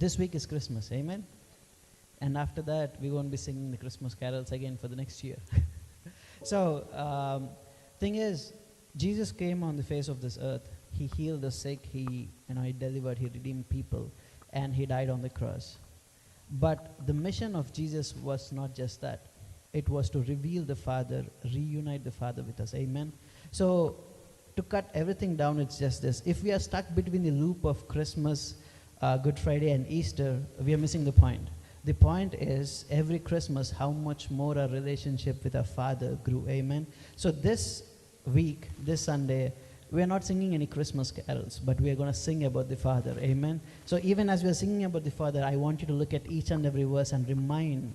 this week is Christmas, amen? And after that, we won't be singing the Christmas carols again for the next year. So, thing is, Jesus came on the face of this earth. He healed the sick, he delivered, he redeemed people, and he died on the cross. But the mission of Jesus was not just that. It was to reveal the Father, reunite the Father with us, amen? So, to cut everything down, it's just this. If we are stuck between the loop of Christmas, Good Friday and Easter, we are missing the point. The point is, every Christmas, how much more our relationship with our Father grew, amen? So this week, this Sunday, we are not singing any Christmas carols, but we are going to sing about the Father, amen? So even as we are singing about the Father, I want you to look at each and every verse and remind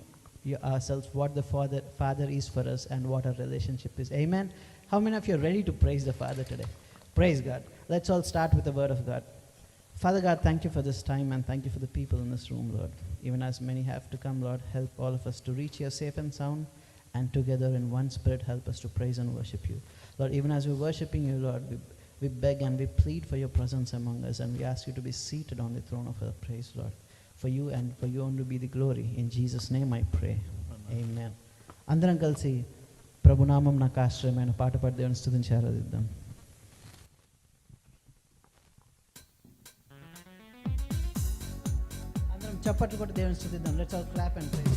ourselves what the Father is for us and what our relationship is, amen? How many of you are ready to praise the Father today? Praise God. Let's all start with the word of God. Father God, thank you for this time, and thank you for the people in this room, Lord. Even as many have to come, Lord, help all of us to reach here safe and sound, and together in one spirit, help us to praise and worship you. Lord, even as we're worshiping you, Lord, we beg and we plead for your presence among us, and we ask you to be seated on the throne of our praise, Lord. For you and for you only be the glory. In Jesus' name I pray. Amen. అందరం కలిసి ప్రభునామం నాకు ఆశ్రయమైన పాట పాడి దేవుని స్తుతించి ఆరాధిద్దాం. అందరం చప్పట్లు కొట్టి దేవుని స్తుతిద్దాం. Let's all clap and praise.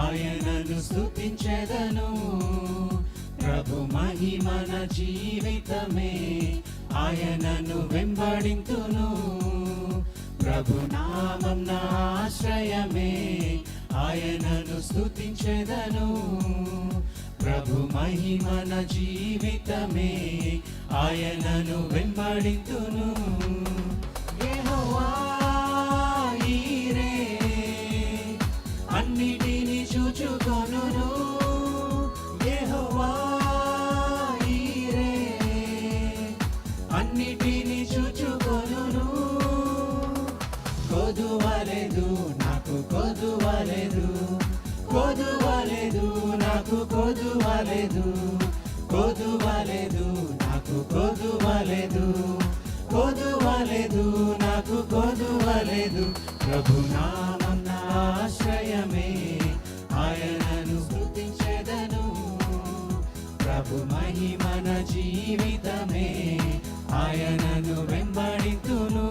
ఆయనను స్తుతించెదను, ప్రభు మహిమన జీవితమే ఆయనను వెంబడింతును. ప్రభు నామం నా ఆశ్రయమే, ఆయనను స్తుతించెదను, ప్రభు మహిమన జీవితమే ఆయనను వెంబడింతును. యెహోవా ఈరే అన్నిటిని చూచుకొనును, యెహోవా ఈరే అన్నిటిని చూచుకొనును. కొదువలేదు నాకు కొదువలేదు, కొదువలేదు నాకు కొదువలేదు, కొదువలేదు నాకు కొదువలేదు, కొదువలేదు నాకు కొదువలేదు. ప్రభు నామం నా ఆశ్రయమే, ఆయనను స్తుతించెదను, ప్రభు మహిమన జీవితమే ఆయనను వెంబడింతును.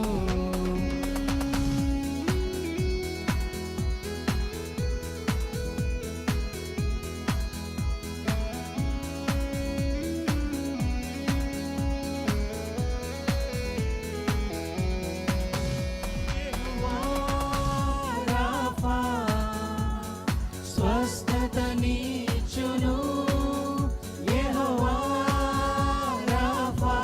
స్వస్థతనిచ్చును, యెహోవా రాఫా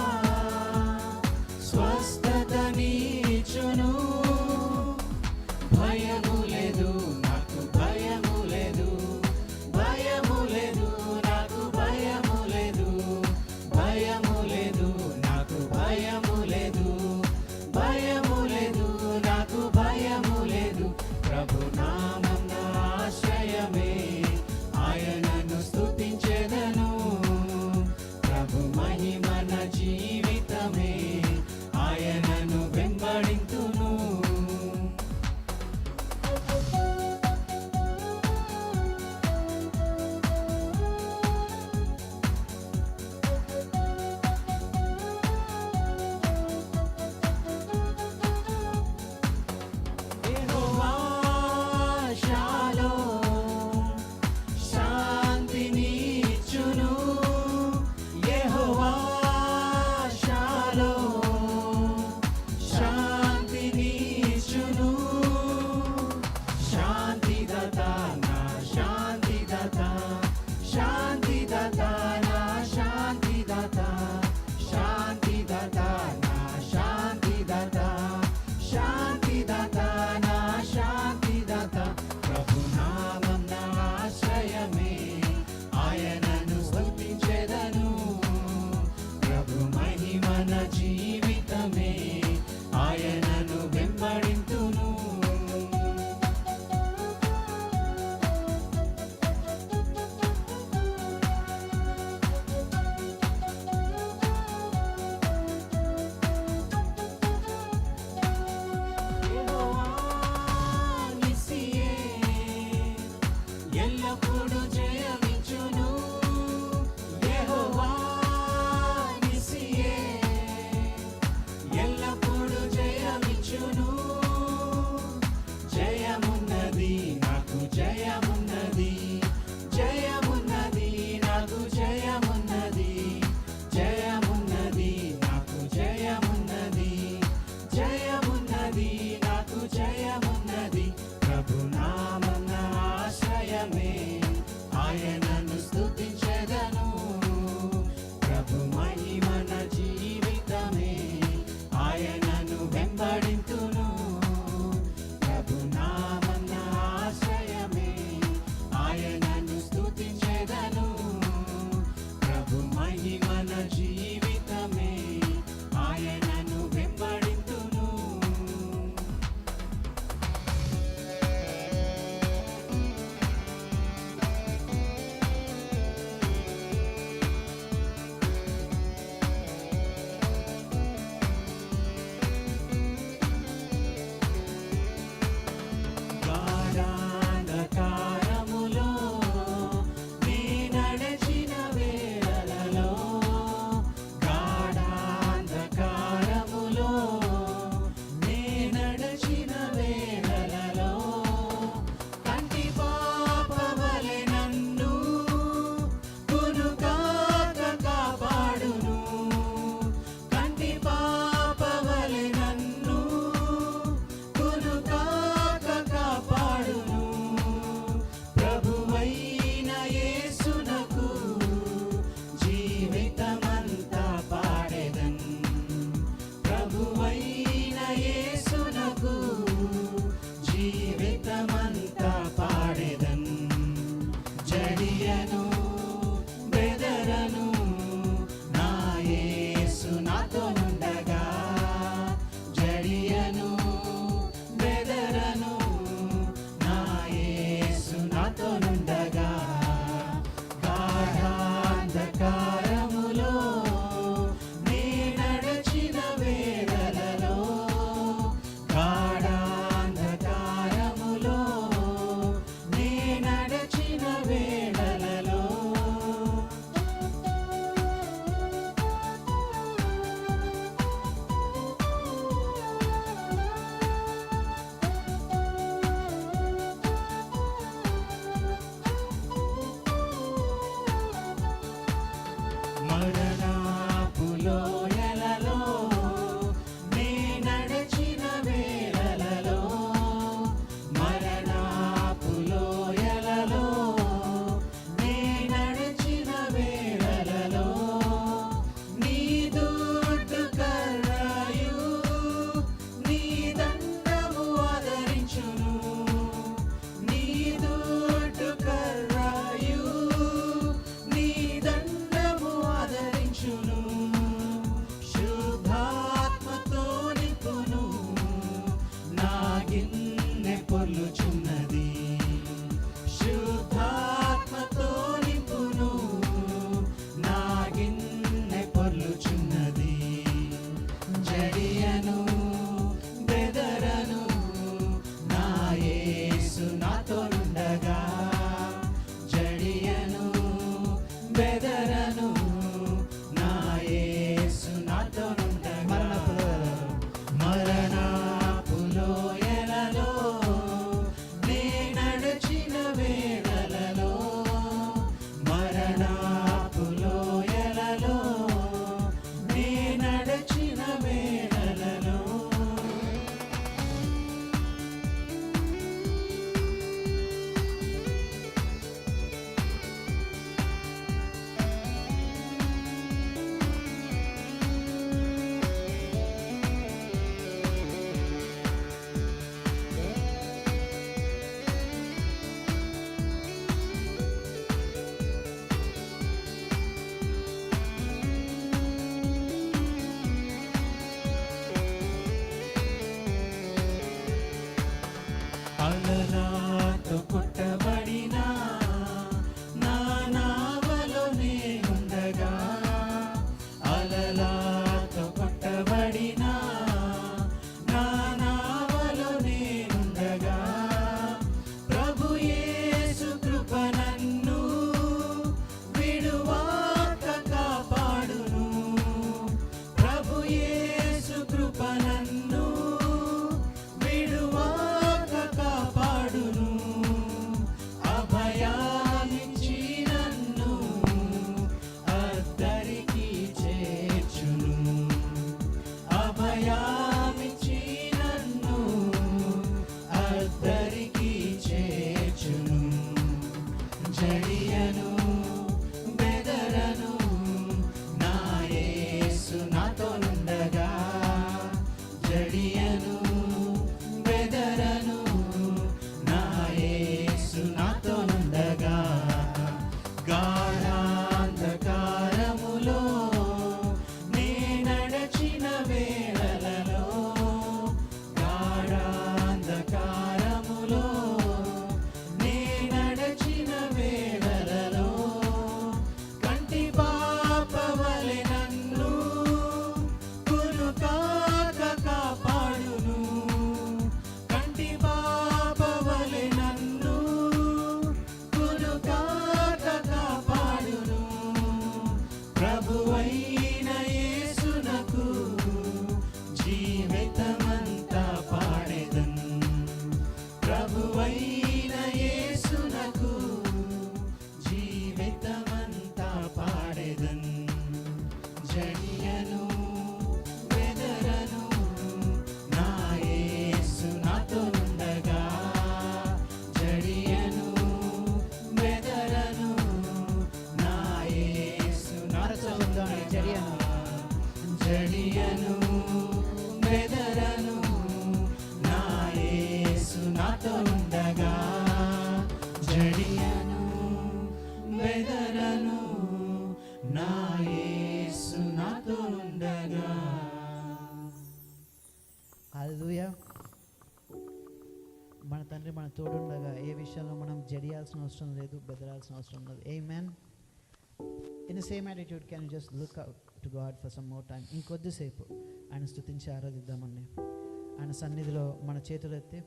గిన్నె పొర్లుచున్నది. శుద్ధాత్మతో నింపును, నా గిన్నె పొర్లుచున్నది. జడియను బెదరను, నా యేసు నాతోనుండగా. జడియను బెదరను, నా యేసు నాతోనుండగా. మరణపు లోయలలో నే నడచిన వేళలలో, మరణపు లోయలలో నే నడచిన వేళలలో. అలలాతో కొట్టబడిన నా నావలో నేనుండగా, అలలాతో కొట్టబడిన నా నావలో నేనుండగా. ప్రభు యేసు కృప నన్ను విడువాక కాపాడును. ప్రభు యేసు కృప నన్ను విడువాక కాపాడును. అభయాన్నిచ్చి నన్ను అద్దరికి చేర్చును. అభయాన్నిచ్చి నన్ను అద్దరికి చేర్చును. జడియను బెదరను, నా యేసు నాతోనుండగా. జడియను బెదరను, నా యేసు నాతోనుండగా. గాఢాంధకారములో నే నడచిన వేళలలో, గాఢాంధకారములో నే నడచిన వేళలలో. కంటి పాప వలె నన్ను కునుకాక కాపాడును. కంటి పాప వలె నన్ను కునుకాక కాపాడును. ప్రభువైన యేసునకు జీవితమంతా పాడెదన్. ప్రభువైన యేసునకు జీవితమంతా పాడెదన్. జడియను బెదరను, నా యేసు నాతోనుండగా. జడియను బెదరను, నా యేసు నాతోనుండగా. జడియను బెదరను, నా యేసు నాతోనుండగా. జడియను బెదరను, నా యేసు నాతోనుండగా. హల్లెలూయా. మన తండ్రి మన తోడుండగా ఏ విషయంలో మనం జడియాల్సిన అవసరం లేదు, బెదరాల్సిన అవసరం లేదు. ఆమేన్. In the same attitude can you just look out to God for some more time. ఇంకొద్దిసేపు ఆయన స్తుతించి ఆరాధిద్దామండి. ఆయన సన్నిధిలో మన చేతులు ఎత్తి,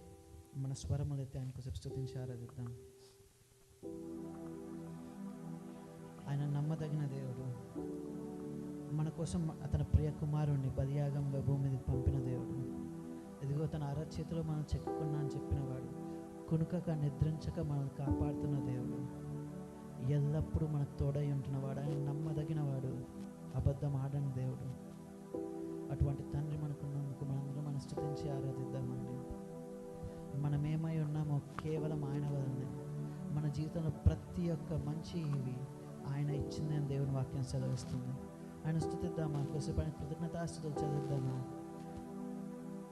మన స్వరములు ఎత్తి ఆయన కొద్దిసేపు స్తుతించి ఆరాధిద్దాం. ఆయన నమ్మదగిన దేవుడు. మన కోసం అతని ప్రియ కుమారుణ్ణి బలియాగంగా భూమి మీదకి పంపిన దేవుడు. ఇదిగో తన అరచేతిలో మనం చెక్కుకున్నా అని చెప్పినవాడు. కునుకక నిద్రించక మనల్ని కాపాడుతున్న దేవుడు. ఎల్లప్పుడూ మనకు తోడై ఉంటున్నవాడు. ఆయన నమ్మదగినవాడు, అబద్ధం ఆడని దేవుడు. అటువంటి తండ్రి మనకున్నందుకు మనందరం మనం స్తుతించి ఆరాధిద్దామండి. మనం ఏమై ఉన్నామో కేవలం ఆయన వలనే. మన జీవితంలో ప్రతి ఒక్క మంచి ఇవి ఆయన ఇచ్చిందని దేవుని వాక్యం సెలవిస్తుంది. ఆయన స్తుతిద్దామా, కొద్దిసేపు ఆయన కృతజ్ఞతాస్తుతులు చదివిద్దామా.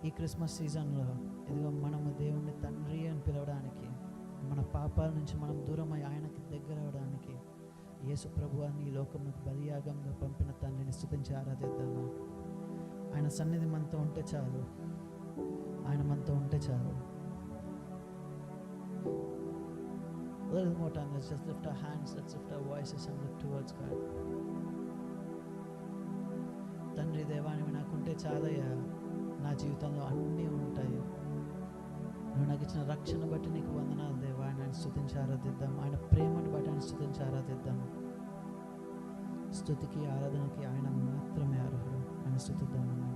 ఈ క్రిస్మస్ సీజన్లో ఇదిగో మనము దేవుణ్ణి తండ్రి అని పిలవడానికి, మన పాపాల నుంచి మనం దూరమై ఆయనకి దగ్గర అవడానికి యేసు ప్రభువాన్ని ఈ లోకంలోకి బలియాగంగా పంపిన తండ్రిని స్తుతించి ఆరాధిద్దామా. ఆయన సన్నిధి మనతో ఉంటే చాలు. ఆయన మనతో ఉంటే చాలు. A little more time. Let's just lift our hands. Let's lift our voices and look towards God. తండ్రి దేవా, నువ్వు నాకుంటే చాలయ్యా, నా జీవితంలో అన్నీ ఉంటాయి. నువ్వు నాకు ఇచ్చిన రక్షణ బట్టి నీకు వందనాలు దేవా. ఆయన స్తుతించి ఆరాధిద్దాం. ఆయన ప్రేమను బట్టి ఆయన స్తుతించి ఆరాధిద్దాం. స్తుతికి ఆరాధనకి ఆయన మాత్రమే అర్హుడు. ఆయన స్తుతిద్దామన్నా.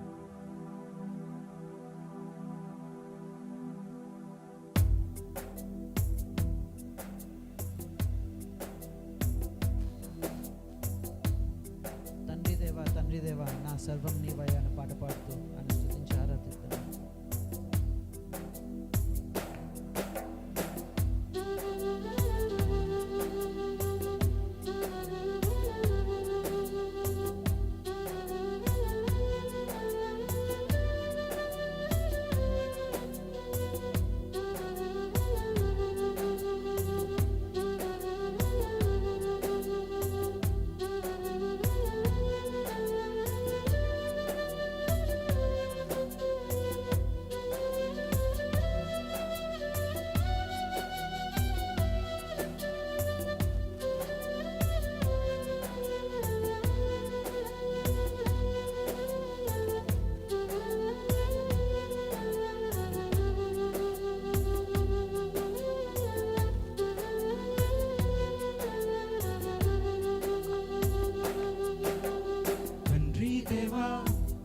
తండ్రి దేవా, నా సర్వం నీవయ్యా అని పాట పాడుతూ ఆయన స్తుతించి ఆరాధిద్దాం.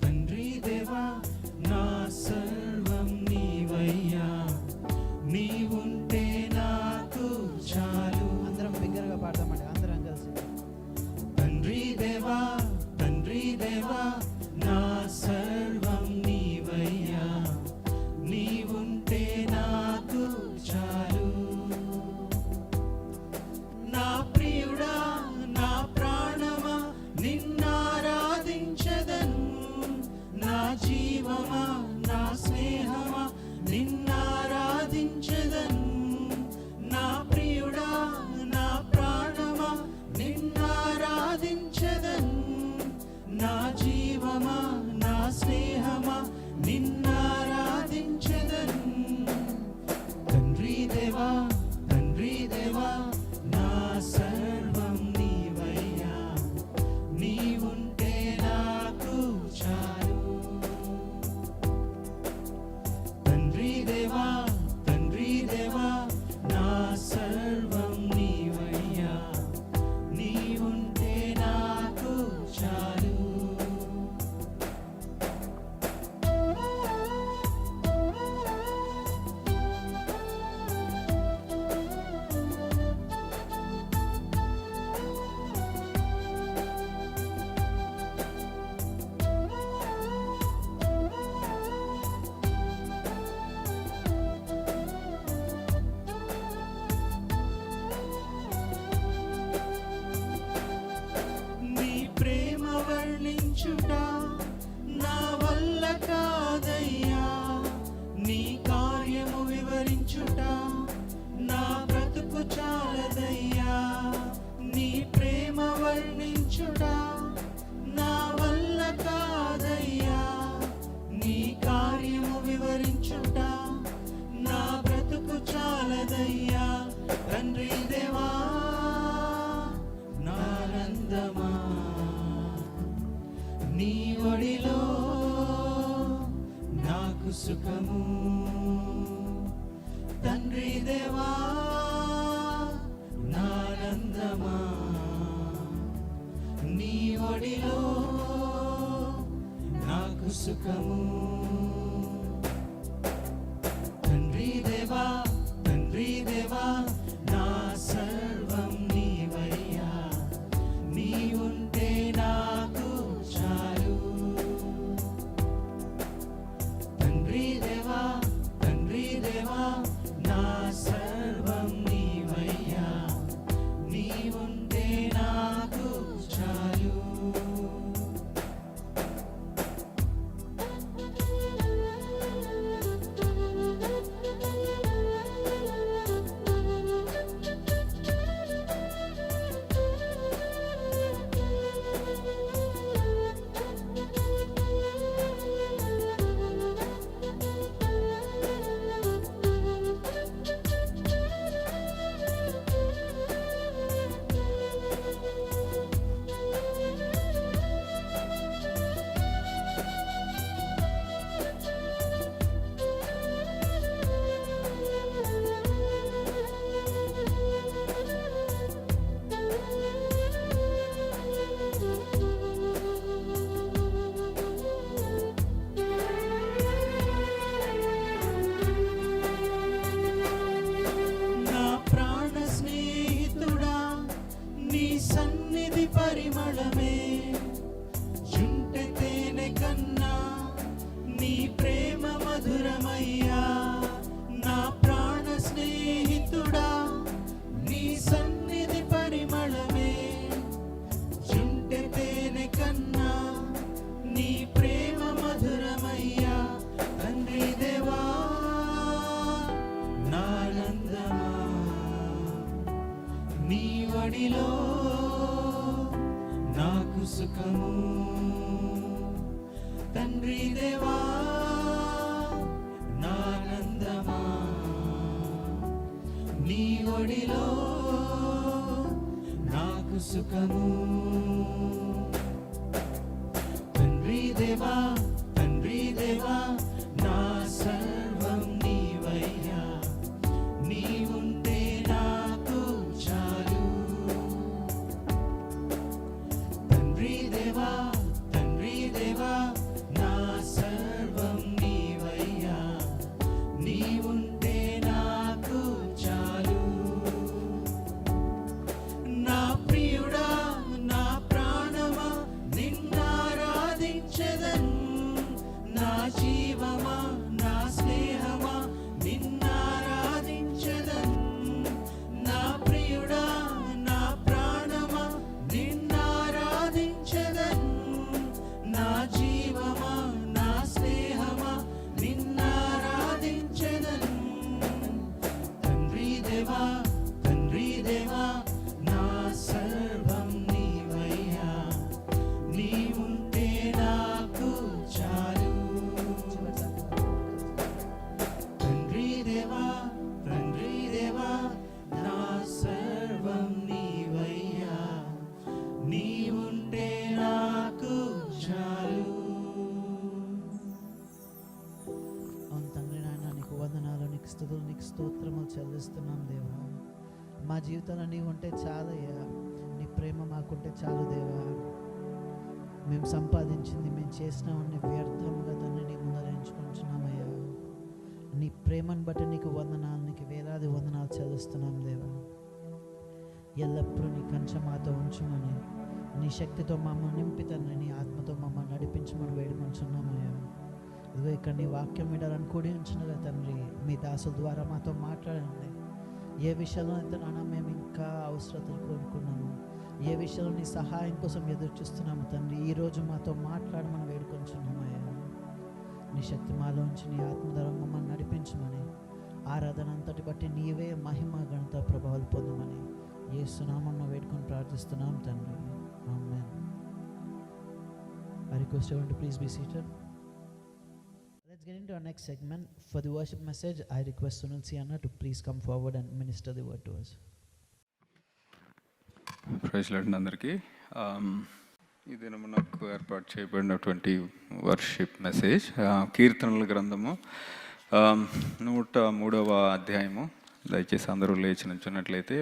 తండ్రి దేవా, నా సర్వం నీవయ్యా, నీవుంటే నాకు చాలు. అందరం బిగ్గరగా పాడతామండి, అందరం కలిసి. తండ్రి దేవా, నా సర్వం నీవయ్యా, నీవుంటే నాకు చాలు. నా ప్రియుడా, నా ప్రాణమా, నిన్నారాధించెదను. నా జీవమా, నా స్నేహమా, నిన్నారాధించెదను. నా ప్రియుడా, నా ప్రాణమా, నిన్నారాధించెదను. నా జీవమా, నా స్నేహమా, నిన్నారాధించెదను. తండ్రి దేవా, నా సర్వం నీవయ్యా, నీవుంటే నాకు చాలు. తండ్రి దేవా, నా సర్వం నీవయ్యా, నీవుంటే నాకు చాలు. నీ ప్రేమ వర్ణించుట నా వల్ల కాదయ్యా, నీ కార్యము వివరించుట నా బ్రతుకు చాలదయ్యా. నీ ప్రేమ వర్ణించుట నా వల్ల కాదయ్యా, నీ కార్యము వివరించుట నా బ్రతుకు చాలదయ్యా. తండ్రి దేవా, నానందమా, నీ ఒడిలో నాకు సుఖము. తండ్రి దేవా, నానందమా, నీ ఒడిలో నాకు సుఖము. తండ్రి దేవా, నా సర్వం నీవయ్యా, నీవుంటే నాకు చాలు. తండ్రి దేవా, నా ఒడిలో నాకు సుఖము. తండ్రి దేవా నానందమా, నీ ఒడిలో నాకు సుఖము. తండ్రి దేవా తండ్రి దేవా నా సర్వం నీవయ్యా, నీవుంటే నాకు చాలు. తండ్రి దేవా నా సర్వం నీవయ్యా, నీవుంటే నాకు చాలు. నా ప్రియుడా నా ప్రాణమా నిన్నారాధించెదన్, నా జీవమా నా స్నేహమా నిన్నారాధించెదన్. నా ప్రియుడా నా ప్రాణమా నిన్నారాధించెదన్, నా జీవమా నా స్నేహమా నిన్నారాధించెదన్. తండ్రి దేవా నా సర్వం నీవయ్యా, నీవుంటే నాకు చాలు. తండ్రి దేవా నా సర్వం నీవయ్యా, నీవుంటే నాకు చాలు. అవును తండ్రి నాయన, నీకు వందనాలు, నీకు స్తుతులు, నీకు స్తోత్రములు చెల్లిస్తున్నాం దేవా. మా జీవితంలో నీవు ఉంటే చాలయ్యా, నీ ప్రేమ మాకుంటే చాలు దేవా. మేము సంపాదించింది, మేము చేసినవన్నీ వ్యర్థముగా తండ్రి నీ ముందర ఎంచుకుంటున్నామయ్యా. నీ ప్రేమను బట్టి నీకు వందనాలు, నీకు వేలాది వందనాలు చెల్లిస్తున్నాం దేవా. ఎల్లప్పుడూ నీ కంచె మాతో ఉంచుమని, నీ శక్తితో మమ్మల్ని నింపి తండ్రి నీ ఆత్మతో మమ్మల్ని నడిపించమని వేడుకొంచున్నామయ్యా. ఇదిగో ఇక్కడ నీ వాక్యం వినాలని కూడి ఉంచున్నగా తండ్రి, మీ దాసుల ద్వారా మాతో మాట్లాడండి. ఏ విషయంలో అయితే నాన్న మేము ఇంకా అవసరతలు కోరుకున్నాము, ఏ విషయంలో నీ సహాయం కోసం ఎదురు చూస్తున్నాము తండ్రి, ఈరోజు మాతో మాట్లాడమని వేడుకొంచున్నామయ్యా. నీ శక్తి మాలోంచి నీ ఆత్మ ద్వారా మమ్మల్ని నడిపించమని, ఆరాధన అంతటి బట్టి నీవే మహిమ ఘనత ప్రభావాలు పొందమని యేసు నామమున వేడుకొని ప్రార్థిస్తున్నాం తండ్రి. ఆమేన్. I request everyone to please be seated. Let's get into our next segment. For the worship message, I request Sunil Sianna to please come forward and minister the word to us. Praise lord అందరికీ. ఈ దినము నాకు ఏర్పాటు చేయబడినటువంటి worship message కీర్తనల గ్రంథము 103వ అధ్యాయము. దయచేసి అందరూ లేచి నుంచున్నట్లయితే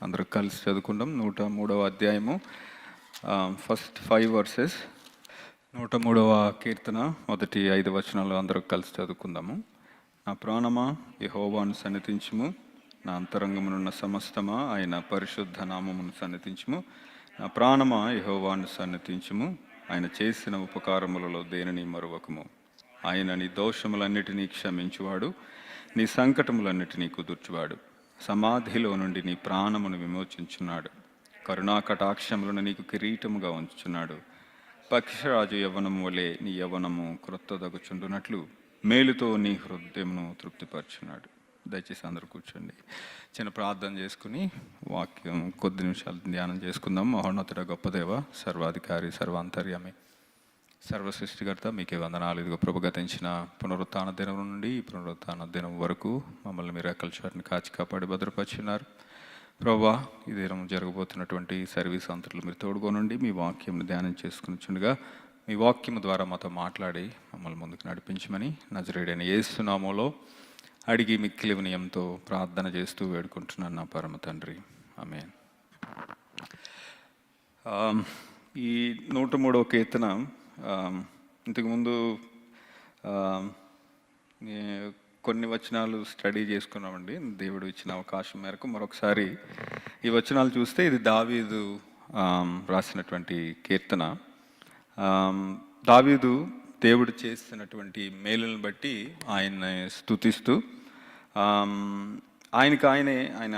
అందరూ కలిసి చదువుకుందాం. 103వ అధ్యాయము ఫస్ట్ 5 వర్సెస్. 103వ కీర్తన మొదటి 5 వచనాలు అందరూ కలిసి చదువుకుందాము. నా ప్రాణమా యెహోవాను సన్నిధించుము, నా అంతరంగమునున్న సమస్తమా ఆయన పరిశుద్ధ నామమును సన్నిధించుము. నా ప్రాణమా యెహోవాను సన్నిధించుము, ఆయన చేసిన ఉపకారములలో దేనిని మరువకము. ఆయన నీ దోషములన్నిటినీ క్షమించువాడు, నీ సంకటములన్నిటినీ కుదుర్చువాడు. సమాధిలో నుండి నీ ప్రాణమును విమోచించున్నాడు, కరుణా కటాక్షములను నీకు కిరీటముగా ఉంచుచున్నాడు. పక్షిరాజు యవ్వనము వలె నీ యవ్వనము క్రొత్తదగుచుండునట్లు మేలుతో నీ హృదయమును తృప్తిపరచున్నాడు. దయచేసి అందరూ కూర్చోండి. చిన్న ప్రార్థన చేసుకుని వాక్యం కొద్ది నిమిషాలు ధ్యానం చేసుకుందాం. మహోన్నతుడ గొప్ప దేవ, సర్వాధికారి, సర్వాంతర్యామి, సర్వ సృష్టికర్త, మీకే వందనాలు. ఇదిగో ప్రభు గతించిన పునరుత్థాన దినం నుండి ఈ పునరుత్థాన దినం వరకు మమ్మల్ని మీరు రెక్కల చాటుని కాచి కాపాడి భద్రపరిచినారు. ప్రభా, ఈ దినం జరగబోతున్నటువంటి సర్వీస్ అంతట్లో మీరు తోడుకోనండి. మీ వాక్యం ధ్యానం చేసుకునిచుండగా మీ వాక్యం ద్వారా మాతో మాట్లాడి మమ్మల్ని ముందుకు నడిపించమని నజరేయుడైన యేసు నామములో అడిగి మిక్కిలి వినయంతో ప్రార్థన చేస్తూ వేడుకుంటున్నాను నా పరమ తండ్రి. ఆమేన్. ఈ 103వ కీర్తన ఇంతకుముందు కొన్ని వచనాలు స్టడీ చేసుకున్నామండి. దేవుడు ఇచ్చిన అవకాశం మేరకు మరొకసారి ఈ వచనాలు చూస్తే ఇది దావీదు రాసినటువంటి కీర్తన. దావీదు దేవుడు చేస్తున్నటువంటి మేలులను బట్టి ఆయన్ని స్తుతిస్తూ ఆయన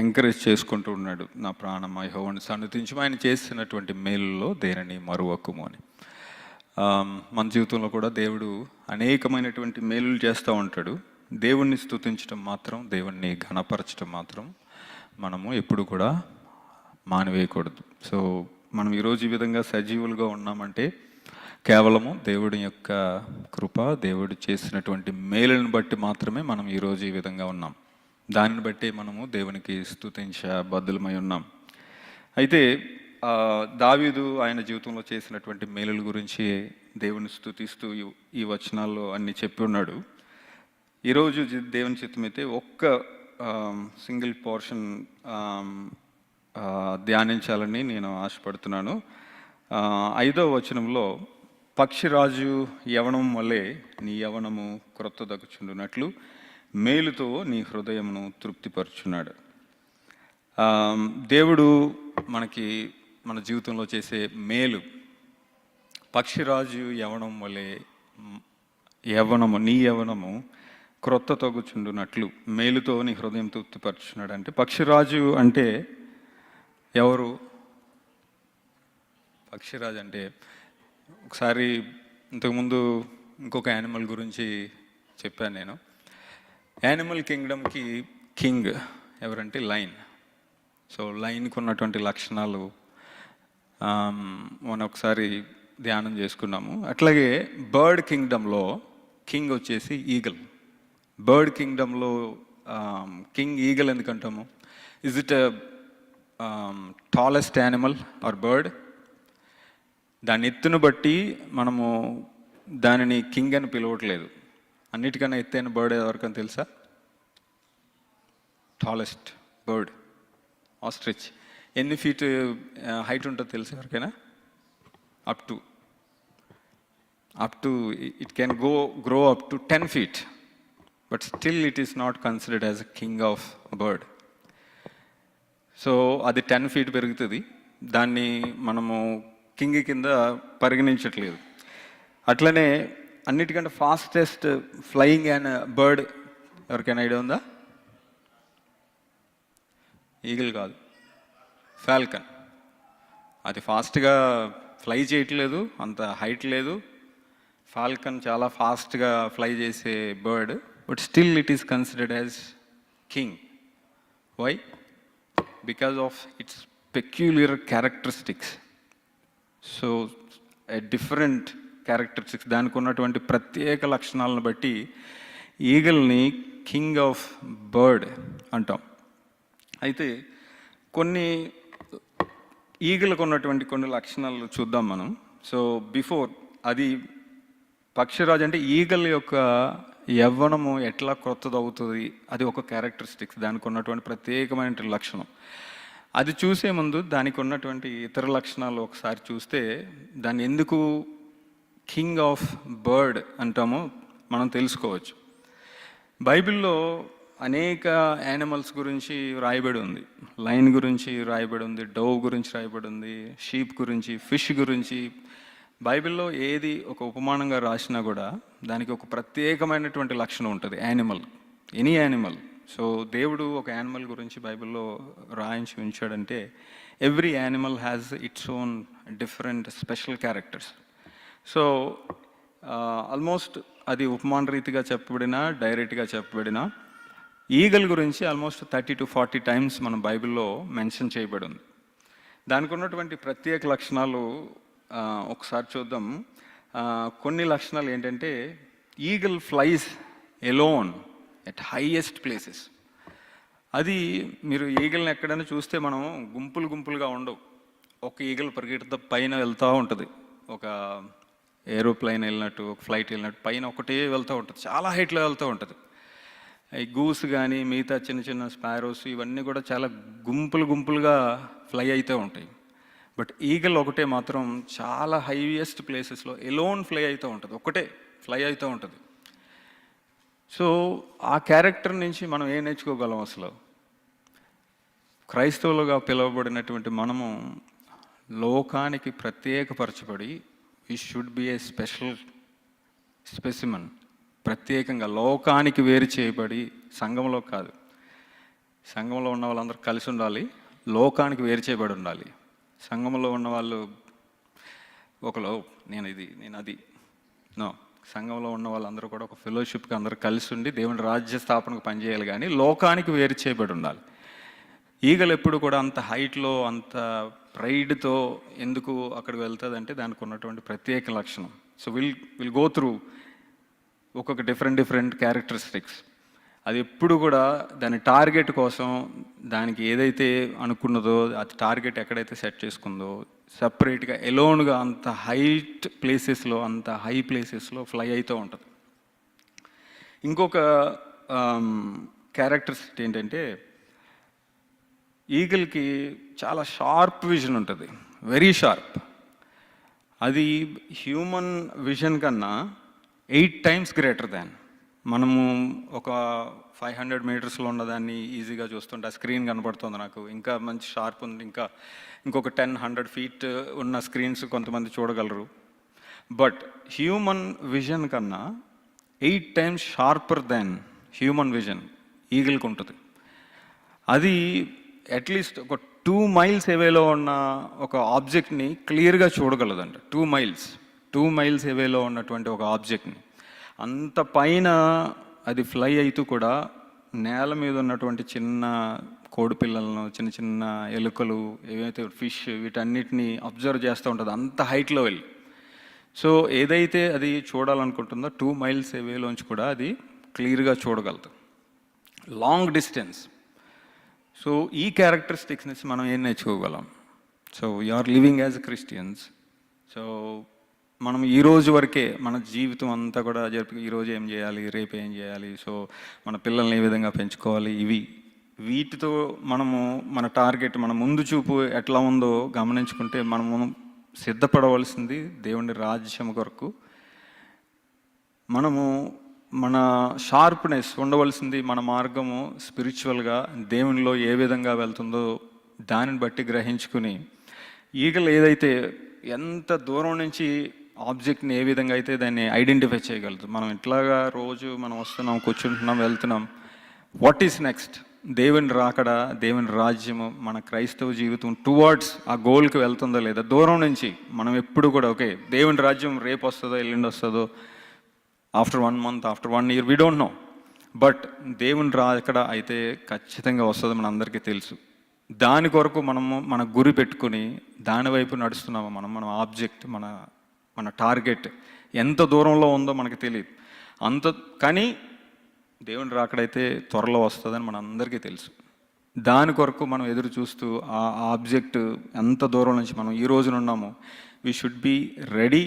ఎంకరేజ్ చేసుకుంటూ ఉన్నాడు. నా ప్రాణమా యెహోవాను సన్నిధించుము, ఆయన చేస్తున్నటువంటి మేలులో దేనిని మరువకుము అని. మన జీవితంలో కూడా దేవుడు అనేకమైనటువంటి మేలులు చేస్తూ ఉంటాడు. దేవుణ్ణి స్తుతించడం మాత్రం, దేవుణ్ణి ఘనపరచడం మాత్రం మనము ఎప్పుడు కూడా మానివేయకూడదు. సో మనం ఈరోజు ఈ విధంగా సజీవులుగా ఉన్నామంటే కేవలము దేవుడి యొక్క కృప, దేవుడు చేసినటువంటి మేలుని బట్టి మాత్రమే మనం ఈరోజు ఈ విధంగా ఉన్నాం. దానిని బట్టి మనము దేవునికి స్తుతించబద్ధులమై ఉన్నాం. అయితే దావీదు ఆయన జీవితంలో చేసినటువంటి మేలుల గురించి దేవుని స్తుతిస్తూ ఈ వచనాల్లో అన్ని చెప్పి ఉన్నాడు. ఈరోజు దేవుని చిత్తమైతే ఒక్క సింగిల్ పోర్షన్ ధ్యానించాలని నేను ఆశపడుతున్నాను. 5వ వచనంలో, పక్షిరాజు యవనం వలె నీ యవనము క్రొత్త దక్కుచుండునట్లు మేలుతో నీ హృదయమును తృప్తిపరుచున్నాడు. దేవుడు మనకి మన జీవితంలో చేసే మేలు, పక్షిరాజు యవనం వలె నీ యవనము క్రొత్త తగ్గుచుండునట్లు మేలుతో నీ హృదయం తృప్తిపరుచున్నాడు. అంటే పక్షిరాజు అంటే ఎవరు? పక్షిరాజు అంటే, ఒకసారి ఇంతకుముందు ఇంకొక యానిమల్ గురించి చెప్పాను నేను. యానిమల్ కింగ్డమ్కి కింగ్ ఎవరంటే లయన్. సో లయన్కి ఉన్నటువంటి లక్షణాలు మనం ఒకసారి ధ్యానం చేసుకున్నాము. అట్లాగే బర్డ్ కింగ్డమ్లో కింగ్ వచ్చేసి ఈగల్. బర్డ్ కింగ్డమ్లో కింగ్ ఈగల్ ఎందుకంటాము? Is it tallest animal or bird? దాని ఎత్తును బట్టి మనము దానిని కింగ్ అని పిలవట్లేదు. అన్నిటికన్నా ఎత్తైన బర్డ్ ఎవరికని తెలుసా? Tallest bird ostrich. ఎన్ని ఫీట్ హైట్ ఉంటుందో తెలుసా ఎవరికైనా? Up to it can grow up to 10 feet, but still it is not considered as a king of bird. So అది 10 feet పెరుగుతుంది, దాన్ని మనము కింగ్ కింద పరిగణించట్లేదు. అట్లనే అన్నిటికంటే ఫాస్టెస్ట్ ఫ్లయింగ్ అండ్ బర్డ్ ఎవరికైనా ఐడియా ఉందా? ఈగిల్ కాదు, ఫాల్కన్. అది ఫాస్ట్గా ఫ్లై చేయట్లేదు, అంత హైట్ లేదు. ఫాల్కన్ చాలా ఫాస్ట్గా ఫ్లై చేసే bird, but still it is considered as king. Why? Because of its peculiar characteristics. So different characteristics, దానికి ఉన్నటువంటి ప్రత్యేక లక్షణాలను బట్టి ఈగల్ని కింగ్ ఆఫ్ బర్డ్ అంటాం. అయితే కొన్ని ఈగలకు ఉన్నటువంటి కొన్ని లక్షణాలు చూద్దాం మనం. సో బిఫోర్ అది పక్షిరాజు అంటే ఈగల్ యొక్క యవ్వనము ఎట్లా క్రొత్తదవుతుంది, అది ఒక క్యారెక్టరిస్టిక్స్, దానికి ఉన్నటువంటి ప్రత్యేకమైన లక్షణం. అది చూసే ముందు దానికి ఉన్నటువంటి ఇతర లక్షణాలు ఒకసారి చూస్తే దాన్ని ఎందుకు కింగ్ ఆఫ్ బర్డ్ అంటామో మనం తెలుసుకోవచ్చు. బైబిల్లో అనేక యానిమల్స్ గురించి రాయబడి ఉంది. లయన్ గురించి రాయబడి ఉంది, డవ్ గురించి రాయబడి ఉంది, షీప్ గురించి, ఫిష్ గురించి. బైబిల్లో ఏది ఒక ఉపమానంగా రాసినా కూడా దానికి ఒక ప్రత్యేకమైనటువంటి లక్షణం ఉంటుంది. Animal, any animal. సో దేవుడు ఒక యానిమల్ గురించి బైబిల్లో రాయించి ఉంచాడంటే every animal has its own different special characters. So almost అది ఉపమాన రీతిగా చెప్పబడినా డైరెక్ట్గా చెప్పబడినా ఈగల్ గురించి ఆల్మోస్ట్ 30 to 40 times మన బైబిల్లో మెన్షన్ చేయబడి ఉంది. దానికి ఉన్నటువంటి ప్రత్యేక లక్షణాలు ఒకసారి చూద్దాం. కొన్ని లక్షణాలు ఏంటంటే, eagle flies alone at highest places. అది మీరు ఈగల్ని ఎక్కడైనా చూస్తే మనం గుంపులుగా ఉండవు. ఒక ఈగల్ పరిగెడుతూ పైన వెళ్తూ ఉంటుంది, ఒక ఏరోప్లైన్ వెళ్ళినట్టు, ఒక ఫ్లైట్ వెళ్ళినట్టు పైన ఒకటే వెళ్తూ ఉంటుంది, చాలా హైట్లో వెళ్తూ ఉంటుంది. ఈ గూస్ కానీ మిగతా చిన్న స్పారోస్ ఇవన్నీ కూడా చాలా గుంపులుగా ఫ్లై అవుతూ ఉంటాయి. బట్ ఈగల్ ఒకటే మాత్రం చాలా హైయెస్ట్ ప్లేసెస్లో ఎలోన్ ఫ్లై అవుతూ ఉంటుంది, ఒకటే ఫ్లై అవుతూ ఉంటుంది. సో ఆ క్యారెక్టర్ నుంచి మనం ఏం నేర్చుకోగలం? అసలు క్రైస్తవులుగా పిలువబడినటువంటి మనము లోకానికి ప్రత్యేకపరచబడి we should be a special specimen. ప్రత్యేకంగా లోకానికి వేరు చేయబడి, సంఘంలో కాదు, సంఘంలో ఉన్న వాళ్ళందరూ కలిసి ఉండాలి, లోకానికి వేరు చేయబడి ఉండాలి. సంఘంలో ఉన్న వాళ్ళు ఒకలో నేను అది నో. సంఘంలో ఉన్న వాళ్ళందరూ కూడా ఒక ఫెలోషిప్కి అందరూ కలిసి ఉండి దేవుని రాజ్య స్థాపనకు పనిచేయాలి, కానీ లోకానికి వేరు చేయబడి ఉండాలి. ఈగల్ ఎప్పుడు కూడా అంత హైట్లో అంత ప్రైడ్తో ఎందుకు అక్కడికి వెళ్తుంది అంటే దానికి ఉన్నటువంటి ప్రత్యేక లక్షణం. సో విల్ గో త్రూ ఒక్కొక్క డిఫరెంట్ క్యారెక్టరిస్టిక్స్. అది ఎప్పుడు కూడా దాని టార్గెట్ కోసం దానికి ఏదైతే అనుకున్నదో అది టార్గెట్ ఎక్కడైతే సెట్ చేసుకుందో సపరేట్గా ఎలోన్గా అంత హైట్ ప్లేసెస్లో అంత హై ప్లేసెస్లో ఫ్లై అవుతూ ఉంటుంది. ఇంకొక క్యారెక్టరిస్టిక్ ఏంటంటే ఈగిల్కి చాలా షార్ప్ విజన్ ఉంటుంది, వెరీ షార్ప్. అది హ్యూమన్ విజన్ కన్నా 8 times గ్రేటర్ దాన్. మనము ఒక 500 మీటర్స్లో ఉన్నదాన్ని ఈజీగా చూస్తుంటే ఆ స్క్రీన్ కనపడుతుంది నాకు, ఇంకా మంచి షార్ప్ ఉంది, ఇంకొక 10-100 feet ఉన్న స్క్రీన్స్ కొంతమంది చూడగలరు. బట్ హ్యూమన్ విజన్ కన్నా 8 times sharper than human vision ఈగిల్కి ఉంటుంది. అది అట్లీస్ట్ ఒక 2 miles అవేలో ఉన్న ఒక ఆబ్జెక్ట్ని క్లియర్గా చూడగలదంట. 2 miles అవేలో ఉన్నటువంటి ఒక ఆబ్జెక్ట్ని అంత పైన అది ఫ్లై అవుతూ కూడా నేల మీద ఉన్నటువంటి చిన్న కోడి పిల్లలను, చిన్న ఎలుకలు, ఏవైతే ఫిష్, వీటన్నిటిని అబ్జర్వ్ చేస్తూ ఉంటుంది అంత హైట్లో వెళ్ళి. సో ఏదైతే అది చూడాలనుకుంటుందో 2 miles అవేలోంచి కూడా అది క్లియర్గా చూడగలదు, లాంగ్ డిస్టెన్స్. సో ఈ క్యారెక్టరిస్టిక్స్ని మనం ఏం నేర్చుకోగలం? So our living as Christians. So మనం ఈ రోజు వరకే మన జీవితం అంతా కూడా ఈరోజు ఏం చేయాలి, రేపు ఏం చేయాలి, సో మన పిల్లల్ని ఏ విధంగా పెంచుకోవాలి, వీటితో మనము మన టార్గెట్, మన ముందు చూపు ఎట్లా ఉందో గమనించుకుంటే మనము సిద్ధపడవలసింది దేవుని రాజ్యం కొరకు. మనము మన షార్ప్నెస్ ఉండవలసింది, మన మార్గము స్పిరిచువల్గా దేవునిలో ఏ విధంగా వెళ్తుందో దానిని బట్టి గ్రహించుకుని ఈగలు ఏదైతే ఎంత దూరం నుంచి ఆబ్జెక్ట్ని ఏ విధంగా అయితే దాన్ని ఐడెంటిఫై చేయగలదు. మనం ఇట్లాగా రోజు మనం వస్తున్నాం, కూర్చుంటున్నాం, వెళ్తున్నాం. What is next? దేవుని రాకడా, దేవుని రాజ్యము, మన క్రైస్తవ జీవితం టువర్డ్స్ ఆ గోల్కి వెళ్తుందో లేదా? దూరం నుంచి మనం ఎప్పుడు కూడా ఓకే దేవుని రాజ్యం రేపు వస్తుందో, ఎల్లుండి వస్తుందో, after 1 month, after 1 year, we don't know. But దేవుని రాకడా అయితే ఖచ్చితంగా వస్తుందో మన అందరికీ తెలుసు. దాని కొరకు మనము మన గురి పెట్టుకుని దాని వైపు నడుస్తున్నాము. మన ఆబ్జెక్ట్, మన టార్గెట్ ఎంత దూరంలో ఉందో మనకు తెలియదు. కానీ దేవుని రాకడైతే త్వరలో వస్తుందని మన అందరికీ తెలుసు. దాని కొరకు మనం ఎదురు చూస్తూ ఆ ఆబ్జెక్ట్ ఎంత దూరం నుంచి మనం ఈ రోజున ఉన్నామో we should be ready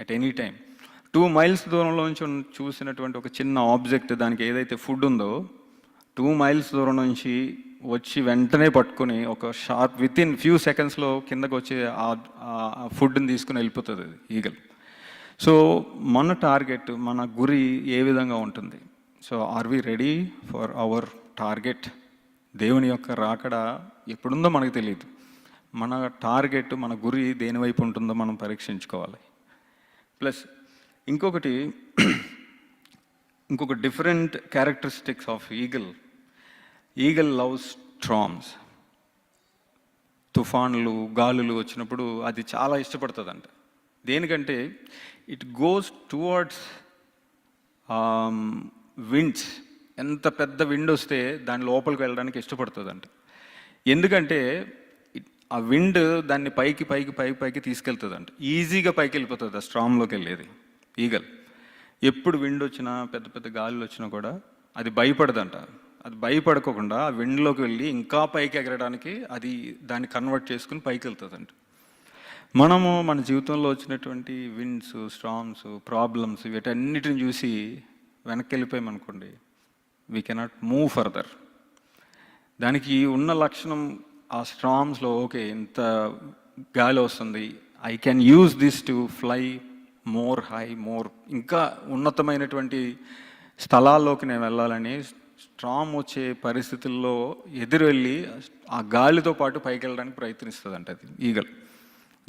at any time. 2 miles దూరంలో నుంచి చూసినటువంటి ఒక చిన్న ఆబ్జెక్ట్, దానికి ఏదైతే ఫుడ్ ఉందో 2 miles దూరం నుంచి వచ్చి వెంటనే పట్టుకొని ఒక షార్ప్ వితిన్ ఫ్యూ సెకండ్స్లో కిందకు వచ్చి ఆ ఫుడ్ని తీసుకుని వెళ్ళిపోతుంది అది ఈగల్. సో మన టార్గెట్, మన గురి ఏ విధంగా ఉంటుంది? So are we ready for our target? దేవుని యొక్క రాకడ ఎప్పుడుందో మనకు తెలియదు. మన టార్గెట్, మన గురి దేని వైపు ఉంటుందో మనం పరీక్షించుకోవాలి. ప్లస్ ఇంకొక different characteristics of eagle loves storms. తుఫాన్లు, గాలులు వచ్చినప్పుడు అది చాలా ఇష్టపడుతుందంట. దేనికంటే ఇట్ గోస్ టువర్డ్స్ విండ్స్. ఎంత పెద్ద విండ్ వస్తే దాని లోపలికి వెళ్ళడానికి ఇష్టపడుతుందంట. ఎందుకంటే ఆ విండ్ దాన్ని పైకి తీసుకెళ్తుందంట. ఈజీగా పైకి వెళ్ళిపోతుంది ఆ స్ట్రామ్లోకి వెళ్ళేది ఈగల్. ఎప్పుడు విండ్ వచ్చినా, పెద్ద గాలులు వచ్చినా కూడా అది భయపడదంట. అది భయపడకుండా ఆ విండ్లోకి వెళ్ళి ఇంకా పైకి ఎగరడానికి అది దాన్ని కన్వర్ట్ చేసుకుని పైకి వెళ్తుందంట. మనము మన జీవితంలో వచ్చినటువంటి విండ్స్, స్టార్మ్స్, ప్రాబ్లమ్స్, వీటన్నిటిని చూసి వెనక్కి వెళ్ళిపోయామనుకోండి, వీ కెనాట్ మూవ్ ఫర్దర్. దానికి ఉన్న లక్షణం ఆ స్టార్మ్స్లో, ఓకే ఇంత గాలి వస్తుంది, I can use this to fly more high, ఇంకా ఉన్నతమైనటువంటి స్థలాల్లోకి నేను వెళ్ళాలని స్ట్రామ్ వచ్చే పరిస్థితుల్లో ఎదురు వెళ్ళి ఆ గాలితో పాటు పైకి వెళ్ళడానికి ప్రయత్నిస్తుంది అది ఈగల్.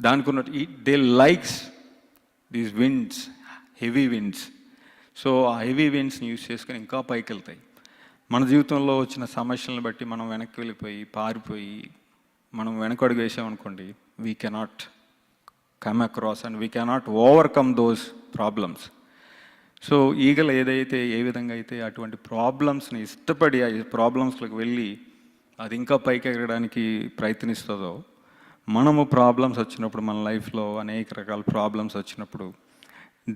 దానికి ఉన్నట్టు they likes these winds, heavy winds. So ఆ హెవీ విండ్స్ని యూజ్ చేసుకొని ఇంకా పైకి వెళ్తాయి. మన జీవితంలో వచ్చిన సమస్యలను బట్టి మనం వెనక్కి వెళ్ళిపోయి పారిపోయి మనం వెనకడుగు వేసామనుకోండి, we cannot come across and we cannot overcome those problems. So eagle ఏ విధంగా అయితే అటువంటి ప్రాబ్లమ్స్ని ఇష్టపడి ఆ ప్రాబ్లమ్స్లోకి వెళ్ళి అది ఇంకా పైకి ఎగరడానికి ప్రయత్నిస్తుందో, మనము ప్రాబ్లమ్స్ వచ్చినప్పుడు మన లైఫ్లో అనేక రకాల ప్రాబ్లమ్స్ వచ్చినప్పుడు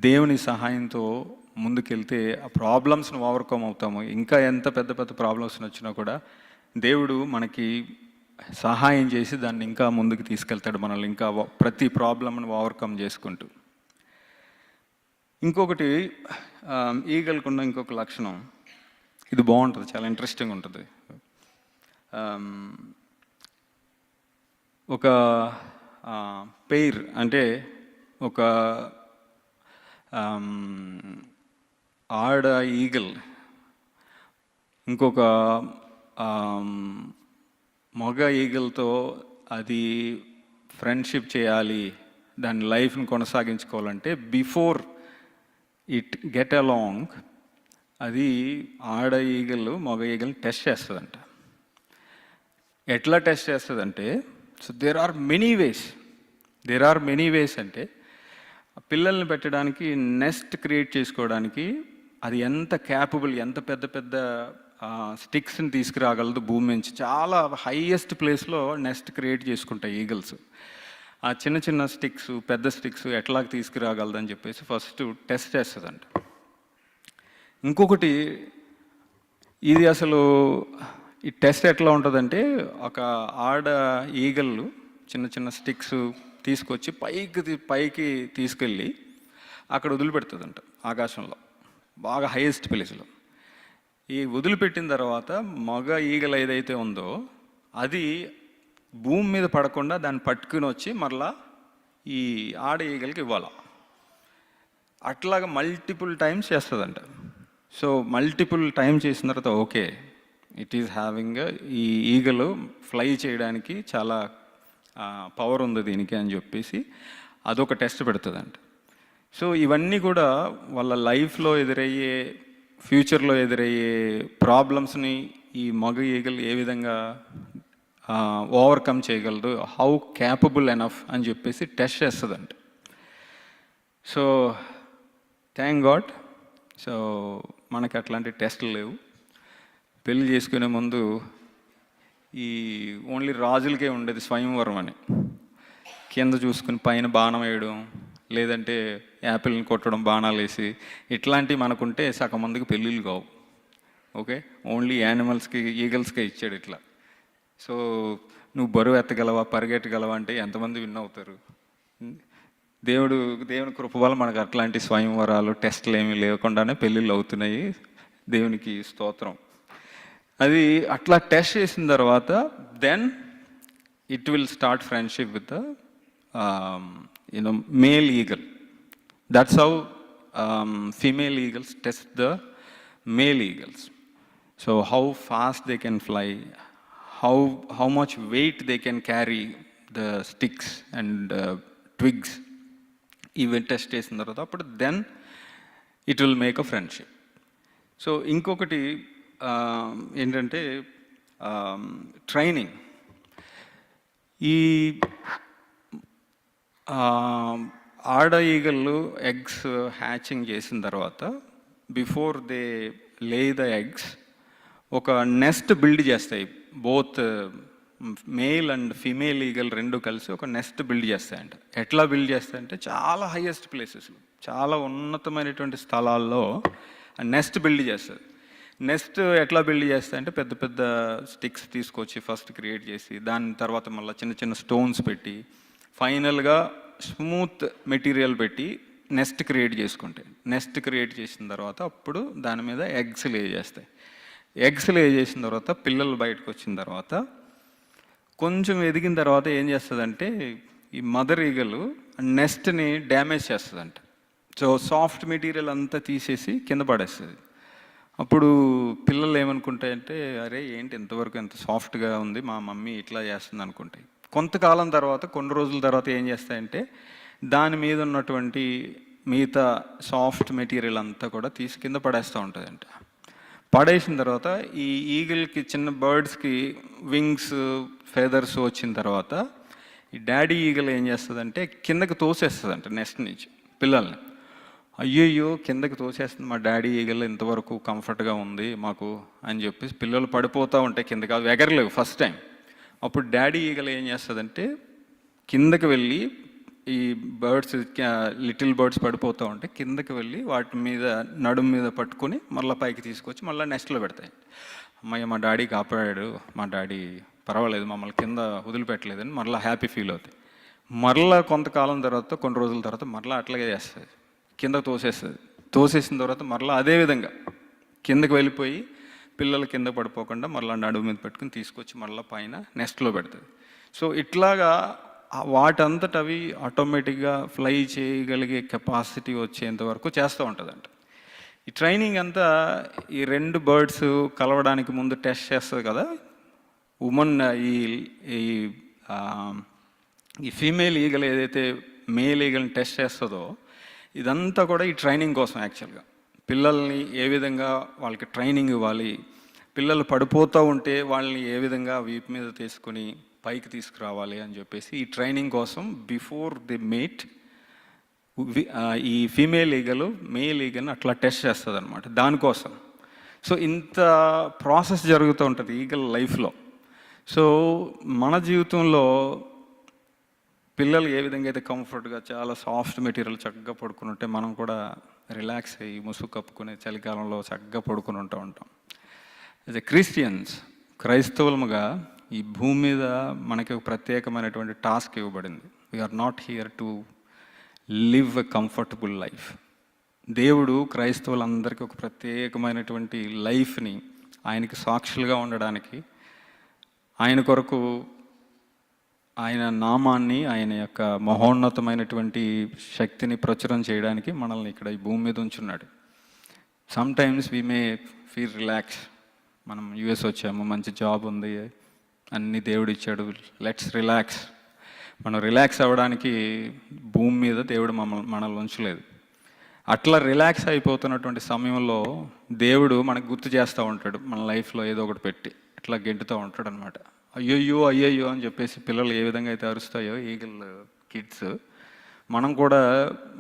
దేవుని సహాయంతో ముందుకెళ్తే ఆ ప్రాబ్లమ్స్ని ఓవర్కమ్ అవుతాము. ఇంకా ఎంత పెద్ద పెద్ద ప్రాబ్లమ్స్ వచ్చినా కూడా దేవుడు మనకి సహాయం చేసి దాన్ని ఇంకా ముందుకు తీసుకెళ్తాడు, మనల్ని ఇంకా ప్రతి ప్రాబ్లమ్ని ఓవర్కమ్ చేసుకుంటూ. ఇంకొకటి ఈగలకున్న ఇంకొక లక్షణం, ఇది బాగుంటుంది, చాలా ఇంట్రెస్టింగ్ ఉంటుంది. ఒక పెయిర్ అంటే ఒక ఆడ ఈగల్ ఇంకొక మగ ఈగల్తో అది ఫ్రెండ్షిప్ చేయాలి, దాని లైఫ్ని కొనసాగించుకోవాలంటే బిఫోర్ ఇట్ గెట్ అలాంగ్ అది ఆడ ఈగలు మగ ఈగల్ని టెస్ట్ చేస్తుందంట. ఎట్లా టెస్ట్ చేస్తుందంటే, so there are many ways అంటే పిల్లల్ని పెట్టడానికి, నెస్ట్ క్రియేట్ చేసుకోవడానికి అది ఎంత క్యాపబుల్, ఎంత పెద్ద పెద్ద స్టిక్స్ని తీసుకురాగలదు భూమి నుంచి. చాలా హైయెస్ట్ ప్లేస్లో నెస్ట్ క్రియేట్ చేసుకుంటాయి ఈగల్స్. ఆ చిన్న చిన్న స్టిక్స్, పెద్ద స్టిక్స్ ఎట్లా తీసుకురాగలదని చెప్పేసి ఫస్ట్ టెస్ట్ చేస్తుందంట. ఇంకొకటి, ఇది అసలు ఈ టెస్ట్ ఎట్లా ఉంటుందంటే, ఒక ఆడ ఈగళ్ళు చిన్న చిన్న స్టిక్స్ తీసుకొచ్చి పైకి తీసుకెళ్ళి అక్కడ వదిలిపెడుతుందంట ఆకాశంలో, బాగా హైయెస్ట్ ప్లేస్లో. ఈ వదిలిపెట్టిన తర్వాత మగ ఈగలు ఏదైతే ఉందో అది భూమి మీద పడకుండా దాన్ని పట్టుకుని వచ్చి మరలా ఈ ఆడ ఈగలకి ఇవ్వాలి. అట్లాగా మల్టిపుల్ టైమ్స్ చేస్తుందంట. సో మల్టిపుల్ టైం చేసిన తర్వాత ఓకే, ఇట్ ఈస్ హ్యావింగ్, ఈ ఈగలు ఫ్లై చేయడానికి చాలా పవర్ ఉంది దీనికి అని చెప్పేసి అదొక టెస్ట్ పెడుతుందంట. సో ఇవన్నీ కూడా వాళ్ళ లైఫ్లో ఎదురయ్యే, ఫ్యూచర్లో ఎదురయ్యే ప్రాబ్లమ్స్ని ఈ మగ ఈగలు ఏ విధంగా ఓవర్కమ్ చేయగలదు, హౌ క్యాపబుల్ ఎనఫ్ అని చెప్పేసి టెస్ట్ చేస్తుందంట. సో థ్యాంక్ గాడ్, సో మనకి అట్లాంటి టెస్టులు లేవు. పెళ్లి చేసుకునే ముందు ఈ ఓన్లీ రాజులకే ఉండేది స్వయంవరం అని, కింద చూసుకుని పైన బాణం వేయడం, లేదంటే యాపిల్ని కొట్టడం బాణాలు వేసి, ఇట్లాంటివి మనకుంటే సగం మందికి పెళ్ళిళ్ళు కావు. ఓకే, ఓన్లీ యానిమల్స్కి, ఈగల్స్కే ఇచ్చాడు ఇట్లా. సో నువ్వు బరువు ఎత్తగలవా, పరిగెట్టగలవా అంటే ఎంతమంది విన్ అవుతారు? దేవుని కృప వల్ల మనకు అట్లాంటి స్వయంవరాలు, టెస్టులు ఏమీ లేకుండానే పెళ్ళిళ్ళు అవుతున్నాయి. దేవునికి స్తోత్రం. అది అట్లా టెస్ట్ చేసిన తర్వాత then it will start friendship with the male eagle. That's how female eagles test the male eagles. So how fast they can fly, how much weight they can carry, the sticks and twigs. Even test చేసిన తర్వాత అప్పుడు then it will make a friendship. So ఇంకొకటి ఏంటంటే training. ఈ ఆడ ఈగళ్ళు eggs hatching చేసిన తర్వాత before they లే ద ఎగ్స్ ఒక నెస్ట్ బిల్డ్ చేస్తాయి. Both male and female eagle రెండు కలిసి ఒక నెస్ట్ బిల్డ్ చేస్తాయంట. ఎట్లా బిల్డ్ చేస్తాయంటే చాలా హైయెస్ట్ ప్లేసెస్లో, చాలా ఉన్నతమైనటువంటి స్థలాల్లో నెస్ట్ బిల్డ్ చేస్తుంది. నెక్స్ట్ ఎట్లా బిల్డ్ చేస్తాయంటే పెద్ద పెద్ద స్టిక్స్ తీసుకొచ్చి ఫస్ట్ క్రియేట్ చేసి, దాని తర్వాత మళ్ళీ చిన్న చిన్న స్టోన్స్ పెట్టి, ఫైనల్గా స్మూత్ మెటీరియల్ పెట్టి నెస్ట్ క్రియేట్ చేసుకుంటాయి. నెస్ట్ క్రియేట్ చేసిన తర్వాత అప్పుడు దాని మీద ఎగ్స్ లే చేస్తాయి. ఎగ్స్ లే చేసిన తర్వాత పిల్లలు బయటకు వచ్చిన తర్వాత కొంచెం ఎదిగిన తర్వాత ఏం చేస్తుందంటే ఈ మదర్ ఈగలు నెస్ట్ని డ్యామేజ్ చేస్తుందంట. సో సాఫ్ట్ మెటీరియల్ అంతా తీసేసి కింద పడేస్తుంది. అప్పుడు పిల్లలు ఏమనుకుంటాయంటే, అరే ఏంటి ఇంతవరకు ఎంత సాఫ్ట్గా ఉంది, మా మమ్మీ ఇట్లా చేస్తుంది అనుకుంటాయి. కొంతకాలం తర్వాత, కొన్ని రోజుల తర్వాత ఏం చేస్తాయంటే దాని మీద ఉన్నటువంటి మిగతా సాఫ్ట్ మెటీరియల్ అంతా కూడా తీసి కింద పడేస్తూ ఉంటుందంట. పడేసిన తర్వాత ఈ ఈగిల్కి, చిన్న బర్డ్స్కి వింగ్స్, ఫెదర్స్ వచ్చిన తర్వాత ఈ డాడీ ఈగల్ ఏం చేస్తుందంటే కిందకి తోసేస్తుందంట నెస్ట్ నుంచి పిల్లల్ని. అయ్యయ్యో కిందకి తోసేస్తుంది మా డాడీ ఈగలు ఇంతవరకు కంఫర్ట్గా ఉంది మాకు అని చెప్పేసి పిల్లలు పడిపోతూ ఉంటే కిందకి అవి ఎగరలేవు ఫస్ట్ టైం. అప్పుడు డాడీ ఈగలు ఏం చేస్తుందంటే కిందకి వెళ్ళి ఈ బర్డ్స్ లిటిల్ బర్డ్స్ పడిపోతూ ఉంటే కిందకి వెళ్ళి వాటి మీద నడుము మీద పట్టుకొని మళ్ళీ పైకి తీసుకొచ్చి మళ్ళీ నెస్ట్లో పెడతాయి. అమ్మయ్య మా డాడీ కాపాడాడు, మా డాడీ పర్వాలేదు మమ్మల్ని కింద వదిలిపెట్టలేదని మళ్ళీ హ్యాపీ ఫీల్ అవుతాయి. మరలా కొంతకాలం తర్వాత కొన్ని రోజుల తర్వాత మరలా అట్లాగే చేస్తుంది, కింద తోసేస్తుంది. తోసేసిన తర్వాత మరలా అదేవిధంగా కిందకి వెళ్ళిపోయి పిల్లలు కింద పడిపోకుండా మళ్ళీ నడుము మీద పెట్టుకుని తీసుకొచ్చి మళ్ళీ పైన నెస్ట్లో పెడుతుంది. సో ఇట్లాగా వాటంతట అవి ఆటోమేటిక్గా ఫ్లై చేయగలిగే కెపాసిటీ వచ్చేంత వరకు చేస్తూ ఉంటుందంట. ఈ ట్రైనింగ్ అంతా ఈ రెండు బర్డ్స్ కలవడానికి ముందు టెస్ట్ చేస్తుంది కదా ఉమెన్. ఈ ఫీమేల్ ఈగలు ఏదైతే మేల్ ఈగల్ని టెస్ట్ చేస్తుందో ఇదంతా కూడా ఈ ట్రైనింగ్ కోసం. యాక్చువల్గా పిల్లల్ని ఏ విధంగా వాళ్ళకి ట్రైనింగ్ ఇవ్వాలి, పిల్లలు పడిపోతూ ఉంటే వాళ్ళని ఏ విధంగా వీపు మీద తీసుకొని పైకి తీసుకురావాలి అని చెప్పేసి ఈ ట్రైనింగ్ కోసం బిఫోర్ ది మేట్ ఈ ఫీమేల్ ఈగలు మేల్ ఈగల్ని అట్లా టెస్ట్ చేస్తుంది అనమాట దానికోసం. సో ఇంత ప్రాసెస్ జరుగుతూ ఉంటుంది ఈగల్ లైఫ్లో. సో మన జీవితంలో పిల్లలు ఏ విధంగా అయితే కంఫర్ట్గా చాలా సాఫ్ట్ మెటీరియల్ చక్కగా పడుకుని ఉంటే మనం కూడా రిలాక్స్ అయ్యి ముసుగు కప్పుకునే చలికాలంలో చక్కగా పడుకుని ఉంటాం. యాజ్ ఎ క్రిస్టియన్స్, క్రైస్తవులుగా ఈ భూమి మీద మనకి ఒక ప్రత్యేకమైనటువంటి టాస్క్ ఇవ్వబడింది. We are not here to live a comfortable life. దేవుడు క్రైస్తవులందరికీ ఒక ప్రత్యేకమైనటువంటి లైఫ్ని ఆయనకి సాక్షులుగా ఉండడానికి, ఆయన కొరకు ఆయన నామాన్ని, ఆయన యొక్క మహోన్నతమైనటువంటి శక్తిని ప్రచురం చేయడానికి మనల్ని ఇక్కడ ఈ భూమి మీద ఉంచున్నాడు. Sometimes we may feel relax. మనం యూఎస్ వచ్చాము, మంచి జాబ్ ఉంది, అన్ని దేవుడు ఇచ్చాడు, లెట్స్ రిలాక్స్. మనం రిలాక్స్ అవ్వడానికి భూమి మీద దేవుడు మనల్ని ఉంచలేదు. అట్లా రిలాక్స్ అయిపోతున్నటువంటి సమయంలో దేవుడు మనకు గుర్తు చేస్తూ ఉంటాడు, మన లైఫ్లో ఏదో ఒకటి పెట్టి ఇట్లా గెంటుతూ ఉంటాడు అనమాట. అయ్యయ్యో అయ్యయ్యో అని చెప్పేసి పిల్లలు ఏ విధంగా అయితే అరుస్తాయో ఈగల్ కిడ్స్, మనం కూడా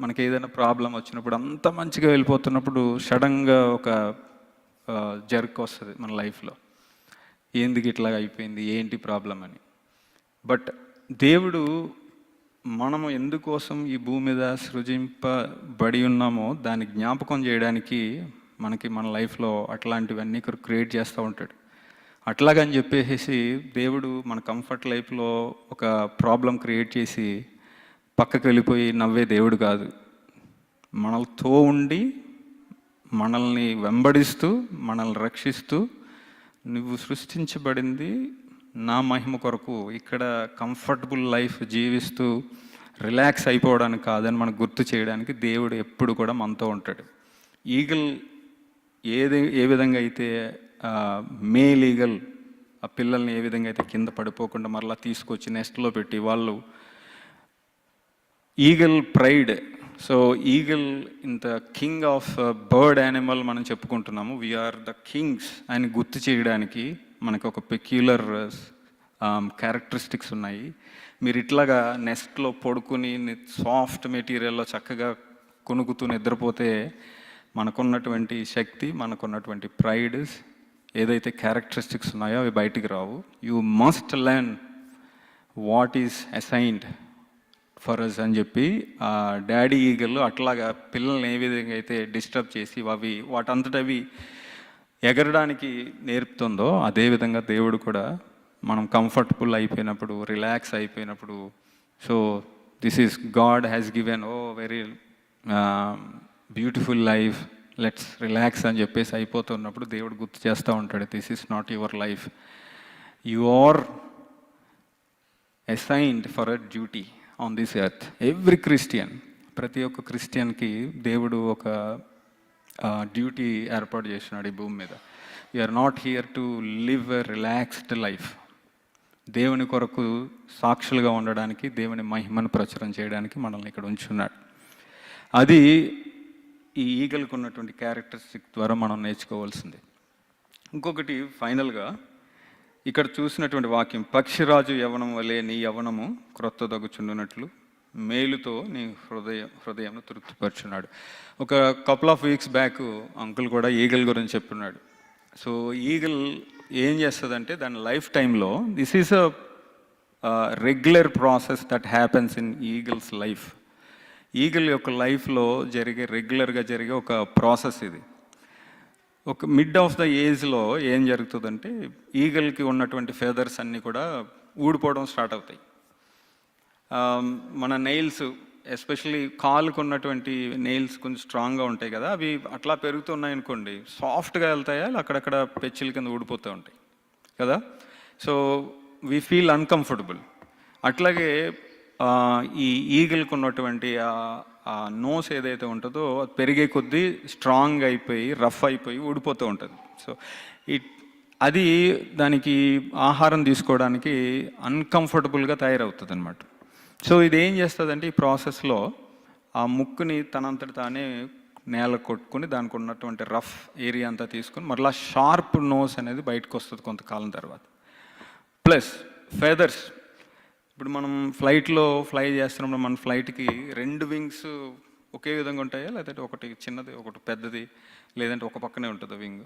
మనకి ఏదైనా ప్రాబ్లం వచ్చినప్పుడు అంత మంచిగా వెళ్ళిపోతున్నప్పుడు సడన్గా ఒక జర్క్ వస్తుంది మన లైఫ్లో, ఎందుకు ఇట్లా అయిపోయింది, ఏంటి ప్రాబ్లం అని. బట్ దేవుడు మనము ఎందుకోసం ఈ భూమి మీద సృజింపబడి ఉన్నామో దాన్ని జ్ఞాపకం చేయడానికి మనకి మన లైఫ్లో అట్లాంటివన్నీ క్రియేట్ చేస్తూ ఉంటాడు. అట్లాగని చెప్పేసి దేవుడు మన కంఫర్ట్ లైఫ్లో ఒక ప్రాబ్లం క్రియేట్ చేసి పక్కకి వెళ్ళిపోయి నవ్వే దేవుడు కాదు. మనతో ఉండి మనల్ని వెంబడిస్తూ మనల్ని రక్షిస్తూ, నువ్వు సృష్టించబడింది నా మహిమ కొరకు, ఇక్కడ కంఫర్టబుల్ లైఫ్ జీవిస్తూ రిలాక్స్ అయిపోవడానికి కాదని మనకు గుర్తు చేయడానికి దేవుడు ఎప్పుడు కూడా మనతో ఉంటాడు. ఈగల్ ఏ విధంగా అయితే మేల్ ఈగల్ ఆ పిల్లల్ని ఏ విధంగా అయితే కింద పడిపోకుండా మరలా తీసుకొచ్చి నెస్ట్లో పెట్టి వాళ్ళు eagle pride. So eagle in the king of bird animal మనం చెప్పుకుంటున్నాము. వీఆర్ ద కింగ్స్ అని గుర్తు చేయడానికి మనకు ఒక పెక్యులర్ క్యారెక్టరిస్టిక్స్ ఉన్నాయి. మీరు ఇట్లాగా నెస్ట్లో పడుకుని సాఫ్ట్ మెటీరియల్లో చక్కగా కొనుక్కుతూ నిద్రపోతే మనకున్నటువంటి శక్తి, మనకున్నటువంటి ప్రైడ్, ఏదైతే క్యారెక్టరిస్టిక్స్ ఉన్నాయో అవి బయటికి రావు. You must learn what is assigned for us అని చెప్పి డాడీ ఈగల్ అట్లాగా పిల్లల్ని ఏ విధంగా అయితే డిస్టర్బ్ చేసి అవి వాటంతటవి ఎగరడానికి నేర్పుతుందో అదేవిధంగా దేవుడు కూడా మనం కంఫర్టబుల్ అయిపోయినప్పుడు, రిలాక్స్ అయిపోయినప్పుడు, so this is God has given very beautiful life, let's relax అని చెప్పేసి అయిపోతున్నప్పుడు దేవుడు గుర్తు చేస్తూ ఉంటాడు, this is not your life, you are assigned for a duty on this earth. Every Christian, ప్రతి ఒక్క క్రిస్టియన్కి దేవుడు ఒక డ్యూటీ ఏర్పాటు చేసినాడు ఈ భూమి మీద. We are not here to live a relaxed life. దేవుని కొరకు సాక్షులుగా ఉండడానికి, దేవుని మహిమను ప్రచురం చేయడానికి మనల్ని ఇక్కడ ఉంచున్నాడు. అది ఈ ఈగల్కు ఉన్నటువంటి క్యారెక్టరిస్టిక్ ద్వారా మనం నేర్చుకోవాల్సింది. ఇంకొకటి ఫైనల్గా ఇక్కడ చూసినటువంటి వాక్యం, పక్షిరాజు యవనం వలె నీ యవనము క్రొత్త దగుచుండునట్లు మేలుతో నీ హృదయంను తృప్తిపరుచున్నాడు. ఒక couple of weeks back uncle కూడా ఈగల్ గురించి చెప్పున్నాడు. సో ఈగల్ ఏం చేస్తుందంటే దాని లైఫ్ టైంలో this is a regular process that happens in eagles life. Eagle యొక్క లైఫ్లో రెగ్యులర్గా జరిగే ఒక ప్రాసెస్ ఇది. ఒక మిడ్ ఆఫ్ ద ఏజ్లో ఏం జరుగుతుందంటే ఈగల్కి ఉన్నటువంటి ఫెదర్స్ అన్నీ కూడా ఊడిపోవడం స్టార్ట్ అవుతాయి. మన నెయిల్స్ ఎస్పెషల్లీ కాలుకు ఉన్నటువంటి నెయిల్స్ కొంచెం స్ట్రాంగ్గా ఉంటాయి కదా, అవి అట్లా పెరుగుతున్నాయి అనుకోండి, సాఫ్ట్గా వెళ్తాయా అక్కడక్కడ పెచ్చిల కింద ఊడిపోతూ ఉంటాయి కదా. So we feel uncomfortable. అట్లాగే ఈ ఈగల్కి ఉన్నటువంటి ఆ నోస్ ఏదైతే ఉంటుందో అది పెరిగే కొద్దీ స్ట్రాంగ్ అయిపోయి రఫ్ అయిపోయి ఊడిపోతూ ఉంటుంది. సో అది దానికి ఆహారం తీసుకోవడానికి అన్కంఫర్టబుల్గా తయారవుతుంది అనమాట. సో ఇది ఏం చేస్తుందంటే ఈ ప్రాసెస్లో ఆ ముక్కుని తనంతటి తానే నేల కొట్టుకుని దానికి ఉన్నటువంటి రఫ్ ఏరియా అంతా తీసుకుని మరలా షార్ప్ నోస్ అనేది బయటకు వస్తుంది కొంతకాలం తర్వాత. ప్లస్ ఫెదర్స్, ఇప్పుడు మనం ఫ్లైట్లో ఫ్లై చేస్తున్నప్పుడు మన ఫ్లైట్కి 2 వింగ్స్ ఒకే విధంగా ఉంటాయా, లేదంటే ఒకటి చిన్నది ఒకటి పెద్దది, లేదంటే ఒక పక్కనే ఉంటుంది వింగ్?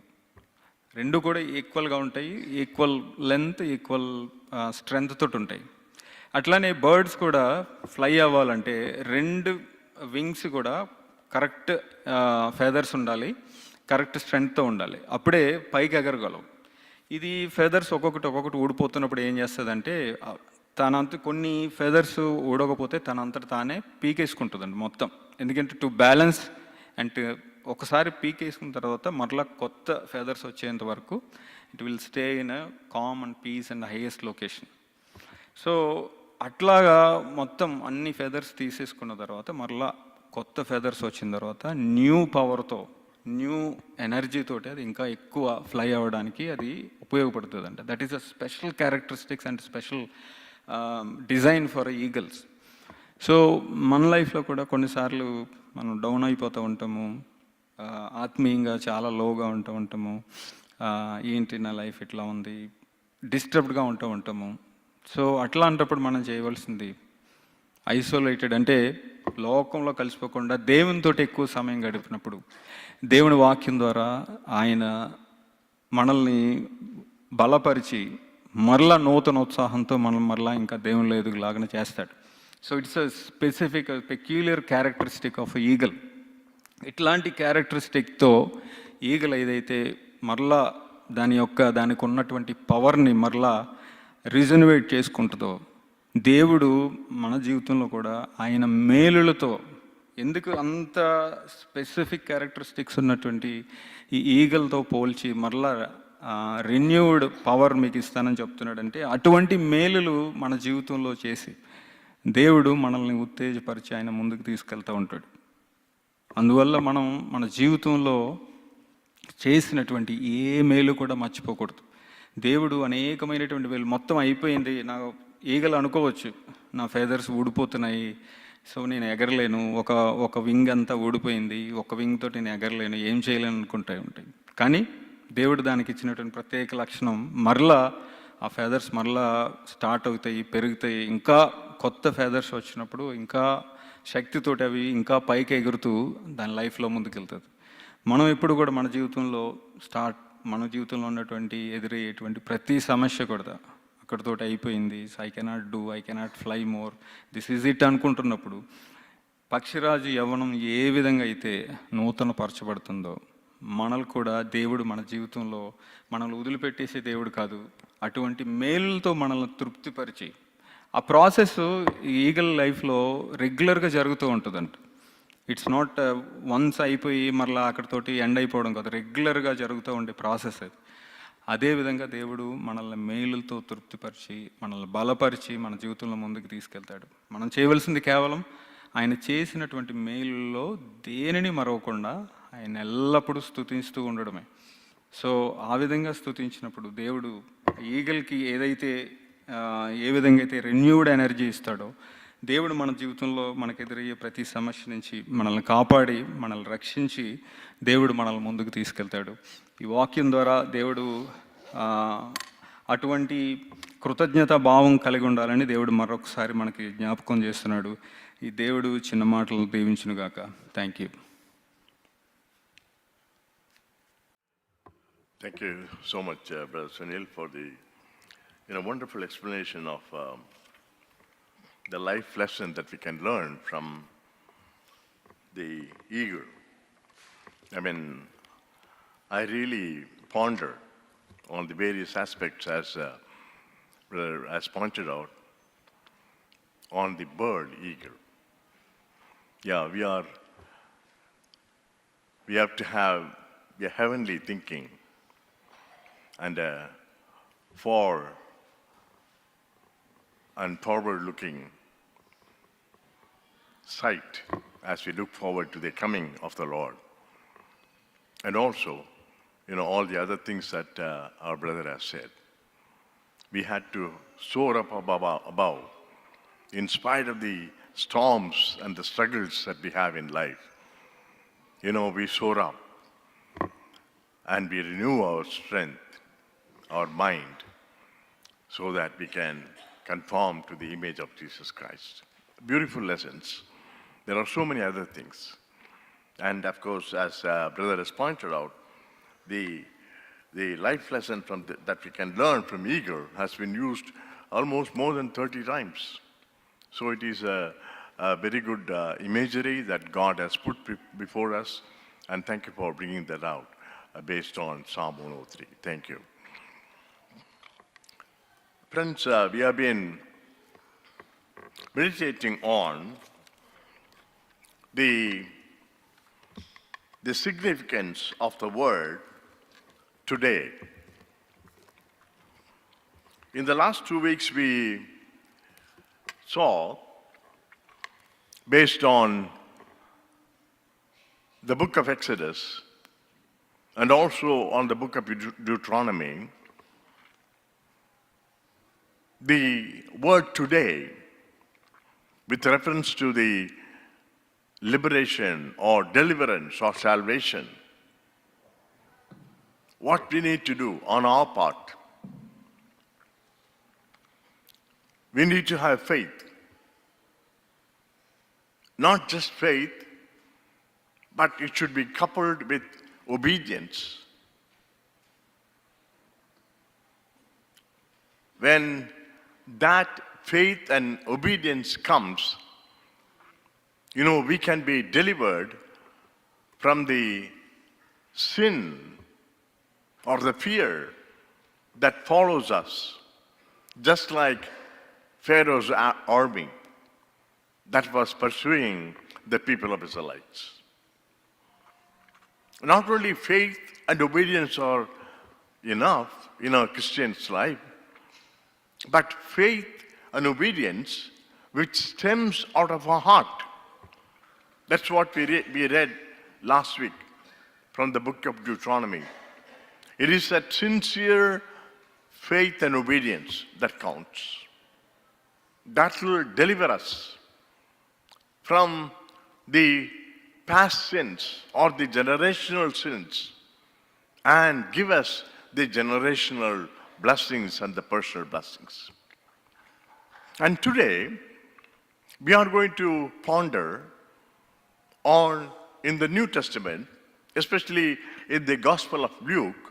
2 కూడా ఈక్వల్గా ఉంటాయి, ఈక్వల్ లెంత్ ఈక్వల్ స్ట్రెంగ్త్ తోటి ఉంటాయి. అట్లానే బర్డ్స్ కూడా ఫ్లై అవ్వాలంటే 2 వింగ్స్ కూడా కరెక్ట్ ఫెదర్స్ ఉండాలి, కరెక్ట్ స్ట్రెంగ్త్తో ఉండాలి, అప్పుడే పైకి ఎగరగలవు. ఇది ఫెదర్స్ ఒక్కొక్కటి ఊడిపోతున్నప్పుడు ఏం చేస్తుందంటే కొన్ని ఫెదర్స్ ఊడకపోతే తనంతట తానే పీకేసుకుంటుందండి మొత్తం. ఎందుకంటే టు బ్యాలెన్స్ అండ్ ఒకసారి పీకేసుకున్న తర్వాత మరలా కొత్త ఫెదర్స్ వచ్చేంత వరకు it will stay in a calm and peace and highest location. So అట్లాగా మొత్తం అన్ని ఫెదర్స్ తీసేసుకున్న తర్వాత మరలా కొత్త ఫెదర్స్ వచ్చిన తర్వాత న్యూ పవర్తో న్యూ ఎనర్జీతోటి అది ఇంకా ఎక్కువ ఫ్లై అవ్వడానికి అది ఉపయోగపడుతుంది అంట. That is a special characteristics and special design for eagles. So మన లైఫ్లో కూడా కొన్నిసార్లు మనం డౌన్ అయిపోతూ ఉంటాము, ఆత్మీయంగా చాలా లోగా ఉంటూ ఉంటాము, ఏంటి నా లైఫ్ ఇట్లా ఉంది, డిస్టర్బ్డ్గా ఉంటూ ఉంటాము. సో అట్లాంటప్పుడు మనం చేయవలసింది ఐసోలేటెడ్, అంటే లోకంలో కలిసిపోకుండా దేవునితో ఎక్కువ సమయం గడిపినప్పుడు దేవుని వాక్యం ద్వారా ఆయన మనల్ని బలపరిచి మరలా నూతన ఉత్సాహంతో మనం మరలా ఇంకా దేవునిలో ఎదుగులాగానే చేస్తాడు. So it's a specific peculiar characteristic of eagle. ఇట్లాంటి క్యారెక్టరిస్టిక్తో ఈగల్ ఏదైతే మరలా దానికి ఉన్నటువంటి పవర్ని మరలా రిజనవేట్ చేసుకుంటుందో, దేవుడు మన జీవితంలో కూడా ఆయన మేలులతో, ఎందుకు అంత స్పెసిఫిక్ క్యారెక్టరిస్టిక్స్ ఉన్నటువంటి ఈ ఈగల్తో పోల్చి మరలా రెన్యూడ్ పవర్ మీకు ఇస్తానని చెప్తున్నాడంటే అటువంటి మేలులు మన జీవితంలో చేసి దేవుడు మనల్ని ఉత్తేజపరిచి ఆయన ముందుకు తీసుకెళ్తూ ఉంటాడు. అందువల్ల మనం మన జీవితంలో చేసినటువంటి ఏ మేలు కూడా మర్చిపోకూడదు. దేవుడు అనేకమైనటువంటి మేలు మొత్తం అయిపోయింది, నా ఈగలు అనుకోవచ్చు నా ఫెదర్స్ ఊడిపోతున్నాయి, సో నేను ఎగరలేను, ఒక వింగ్ అంతా ఊడిపోయింది, ఒక వింగ్ తోటి నేను ఎగరలేను, ఏం చేయలేను ఉంటాయి. కానీ దేవుడు దానికి ఇచ్చినటువంటి ప్రత్యేక లక్షణం మరలా ఆ ఫెదర్స్ మరలా స్టార్ట్ అవుతాయి, పెరుగుతాయి, ఇంకా కొత్త ఫెదర్స్ వచ్చినప్పుడు ఇంకా శక్తితోటి అవి ఇంకా పైకి ఎగురుతూ దాని లైఫ్లో ముందుకెళ్తుంది. మనం ఎప్పుడు కూడా మన జీవితంలో ఉన్నటువంటి ఎదురయ్యేటువంటి ప్రతి సమస్య కూడా అక్కడితోటి అయిపోయింది, I cannot fly more, this is it అనుకుంటున్నప్పుడు పక్షిరాజు యవ్వనం ఏ విధంగా అయితే నూతన పరచబడుతుందో మనల్ని కూడా దేవుడు మన జీవితంలో మనల్ని వదిలిపెట్టేసే దేవుడు కాదు, అటువంటి మేలులతో మనల్ని తృప్తిపరిచి ఆ ప్రాసెస్ ఈగల్ లైఫ్లో రెగ్యులర్గా జరుగుతూ ఉంటుందంట. ఇట్స్ నాట్ వన్స్ అయిపోయి మరలా అక్కడితోటి ఎండ్ అయిపోవడం కాదు, రెగ్యులర్గా జరుగుతూ ఉండే ప్రాసెస్ అది. అదేవిధంగా దేవుడు మనల్ని మేలులతో తృప్తిపరిచి మనల్ని బలపరిచి మన జీవితంలో ముందుకు తీసుకెళ్తాడు. మనం చేయవలసింది కేవలం ఆయన చేసినటువంటి మేలుల్లో దేనిని మరవకుండా ఆయన ఎల్లప్పుడూ స్తుతిస్తూ ఉండడమే. సో ఆ విధంగా స్తుతించినప్పుడు దేవుడు ఈగల్కి ఏ విధంగా అయితే రెన్యూడ్ ఎనర్జీ ఇస్తాడో దేవుడు మన జీవితంలో మనకు ఎదురయ్యే ప్రతి సమస్య నుంచి మనల్ని కాపాడి మనల్ని రక్షించి దేవుడు మనల్ని ముందుకు తీసుకెళ్తాడు. ఈ వాక్యం ద్వారా దేవుడు అటువంటి కృతజ్ఞతా భావం కలిగి ఉండాలని దేవుడు మరొకసారి మనకి జ్ఞాపకం చేస్తున్నాడు. ఈ దేవుడు చిన్న మాటలు దీవించునుగాక. Thank you. Thank you so much, Brother Sunil, for the wonderful explanation of the life lesson that we can learn from the eagle. I mean, I really ponder on the various aspects, as Brother has pointed out, on the bird eagle. Yeah, we have to have a heavenly thinking and forward looking sight as we look forward to the coming of the Lord. And also, all the other things that our brother has said. We had to soar up above in spite of the storms and the struggles that we have in life. We soar up and we renew our strength, our mind, so that we can conform to the image of Jesus Christ. Beautiful lessons. There are so many other things. And of course, as brother has pointed out, the life lesson that we can learn from eagle has been used almost more than 30 times. So it is a very good imagery that God has put before us. And thank you for bringing that out based on Psalm 103. Thank you. Friends, we have been meditating on the significance of the word today. In the last 2 weeks, we saw, based on the book of Exodus and also on the book of Deuteronomy, the word today, with reference to the liberation or deliverance or salvation, what we need to do on our part. We need to have faith. Not just faith, but it should be coupled with obedience. When that faith and obedience comes, we can be delivered from the sin or the fear that follows us, just like Pharaoh's army that was pursuing the people of Israelites. Not only faith and obedience are enough in a Christian's life, but faith and obedience which stems out of our heart. That's what we read last week from the book of Deuteronomy. It is that sincere faith and obedience that counts. That will deliver us from the past sins or the generational sins and give us the generational blessings and the personal blessings. And today, we are going to ponder on, in the New Testament, especially in the Gospel of Luke,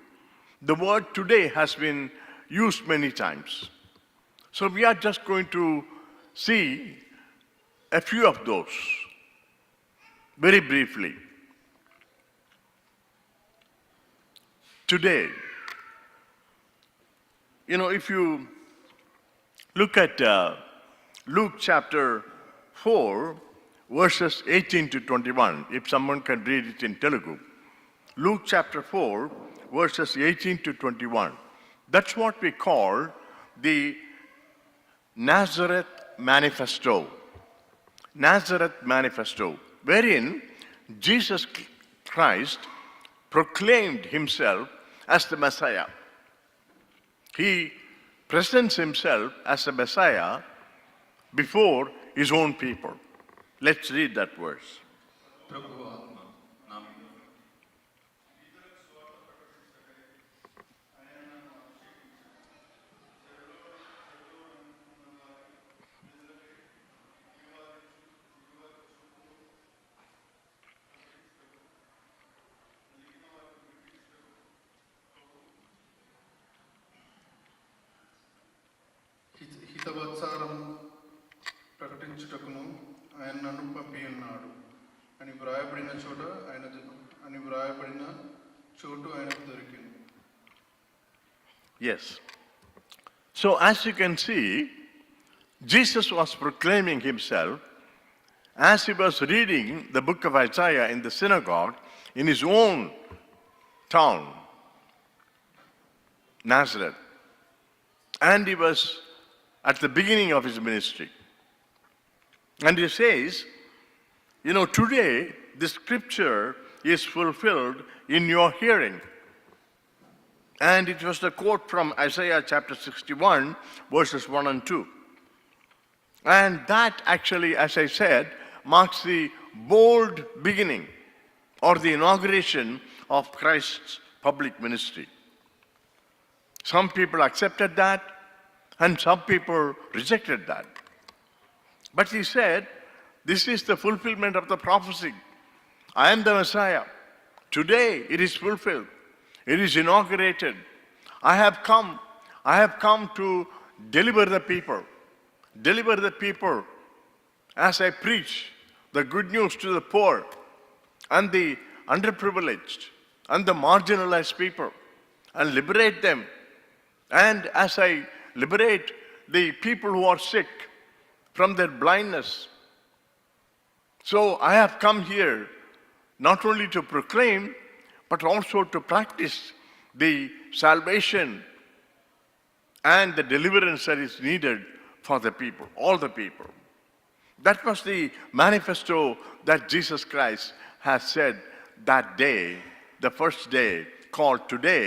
the word today has been used many times. So we are just going to see a few of those very briefly. Today, if you look at Luke chapter 4, verses 18 to 21, if someone can read it in Telugu. Luke chapter 4, verses 18 to 21. That's what we call the Nazareth Manifesto. Nazareth Manifesto, wherein Jesus Christ proclaimed himself as the Messiah. He presents himself as a Messiah before his own people. Let's read that verse. హితవత్సారము ప్రకటించుటకును ఆయన నన్ను పంపి ఉన్నాడు అని వ్రాయబడిన చోటు ఆయనకు దొరికింది. Yes. So as you can see, Jesus was proclaiming himself as he was reading the book of Isaiah in the synagogue in his own town, Nazareth. And he was at the beginning of his ministry. And he says, today the scripture is fulfilled in your hearing. And it was the quote from Isaiah chapter 61, verses 1 and 2. And that actually, as I said, marks the bold beginning or the inauguration of Christ's public ministry. Some people accepted that, and some people rejected that. But he said, this is the fulfillment of the prophecy. I am the Messiah. Today it is fulfilled. It is inaugurated. I have come to deliver the people. Deliver the people as I preach the good news to the poor and the underprivileged and the marginalized people and liberate them. And as I liberate the people who are sick from their blindness. So I have come here not only to proclaim, but also to practice the salvation and the deliverance that is needed for the people, all the people. That was the manifesto that Jesus Christ has said that day, the first day, called today,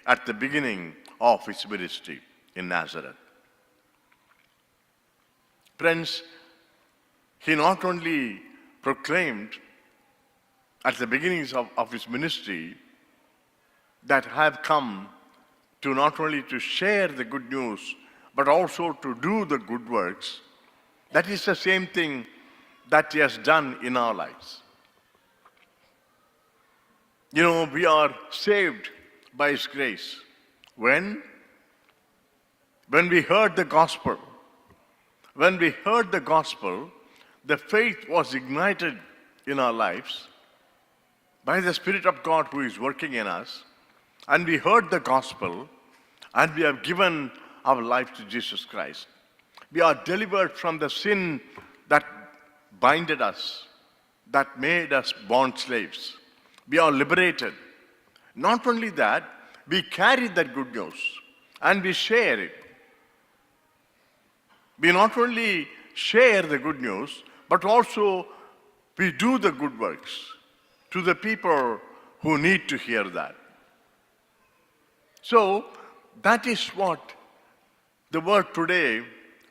at the beginning of his ministry in Nazareth. Friends, he not only proclaimed at the beginnings of his ministry that have come to not only to share the good news, but also to do the good works. That is the same thing that he has done in our lives. We are saved by his grace. When we heard the gospel, the faith was ignited in our lives by the Spirit of God who is working in us, and we heard the gospel, and we have given our life to Jesus Christ. We are delivered from the sin that binded us, that made us bond slaves. We are liberated. Not only that, we carry that good news and we share it. We not only share the good news, but also we do the good works to the people who need to hear that. So that is what the word today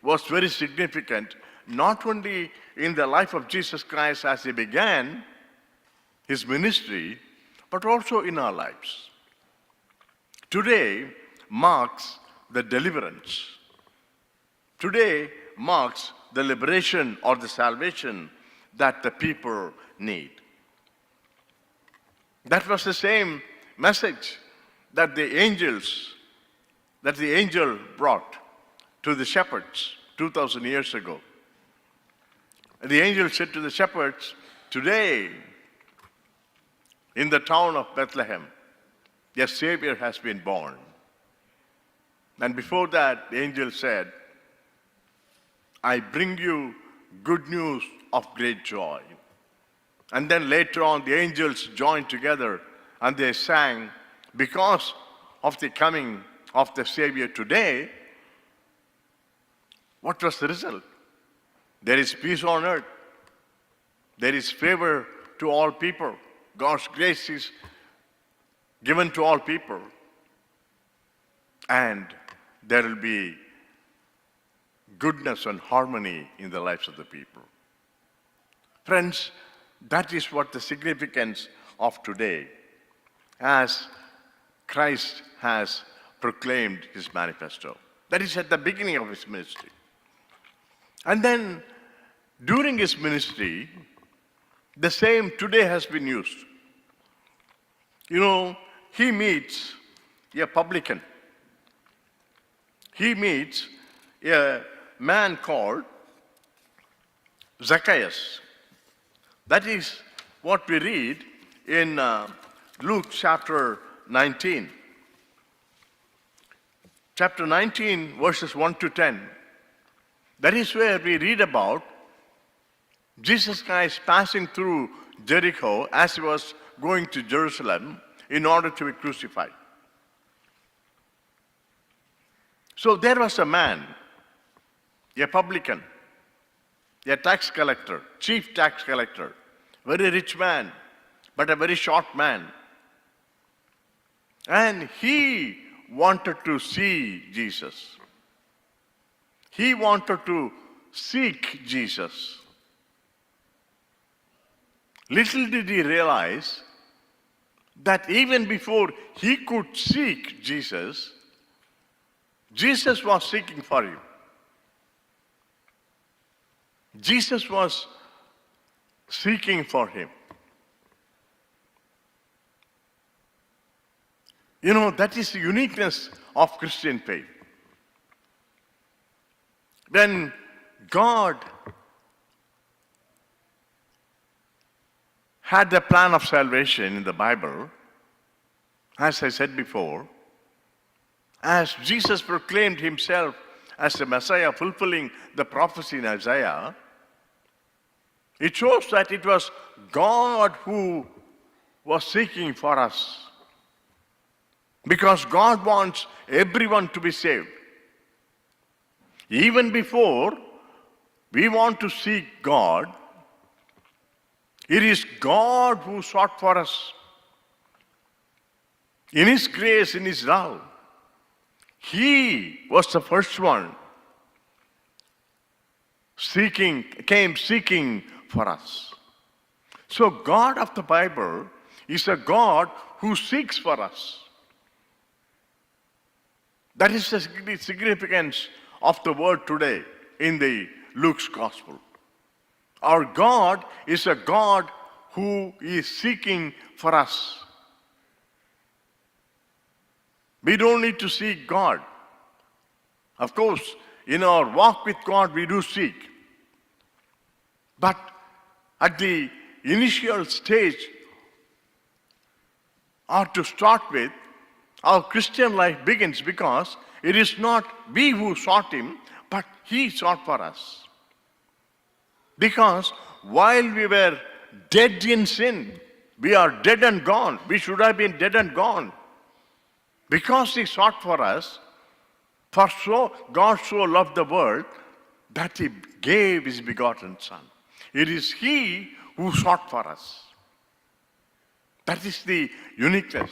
was very significant, not only in the life of Jesus Christ as he began his ministry, but also in our lives. Today marks the deliverance. Today marks the liberation or the salvation that the people need. That was the same message that the angel brought to the shepherds 2,000 years ago. The angel said to the shepherds, today in the town of Bethlehem, a Savior has been born. And before that, the angel said, I bring you good news of great joy. And then later on, the angels joined together and they sang, because of the coming of the Savior today, what was the result? There is peace on earth. There is favor to all people. God's grace is given to all people. And there will be goodness and harmony in the lives of the people. Friends, that is what the significance of today, as Christ has proclaimed his manifesto. That is at the beginning of his ministry. And then during his ministry, the same today has been used. He meets a publican. He meets a man called Zacchaeus. That is what we read in Luke chapter 19. Chapter 19, verses 1 to 10. That is where we read about Jesus Christ passing through Jericho as he was going to Jerusalem in order to be crucified. So there was a man, a publican, a tax collector, chief tax collector, very rich man, but a very short man. And he wanted to see Jesus. He wanted to seek Jesus. Little did he realize that even before he could seek Jesus, Jesus was seeking for him. Jesus was seeking for him. You know, that is the uniqueness of Christian faith. When God had the plan of salvation in the Bible, as I said before, as Jesus proclaimed himself as the Messiah, fulfilling the prophecy in Isaiah, it shows that it was God who was seeking for us. Because God wants everyone to be saved. Even before we want to seek God, it is God who sought for us. In His grace, in His love, He was the first one came seeking for us. So God of the Bible is a God who seeks for us. That is the significance of the word today in the Luke's Gospel. Our God is a God who is seeking for us. We don't need to seek God. Of course, in our walk with God, we do seek. But at the initial stage, or to start with, our Christian life begins because it is not we who sought Him, but He sought for us. Because while we were dead in sin, we are dead and gone. We should have been dead and gone. Because He sought for us, for so God so loved the world that He gave His begotten Son. It is He who sought for us. That is the uniqueness.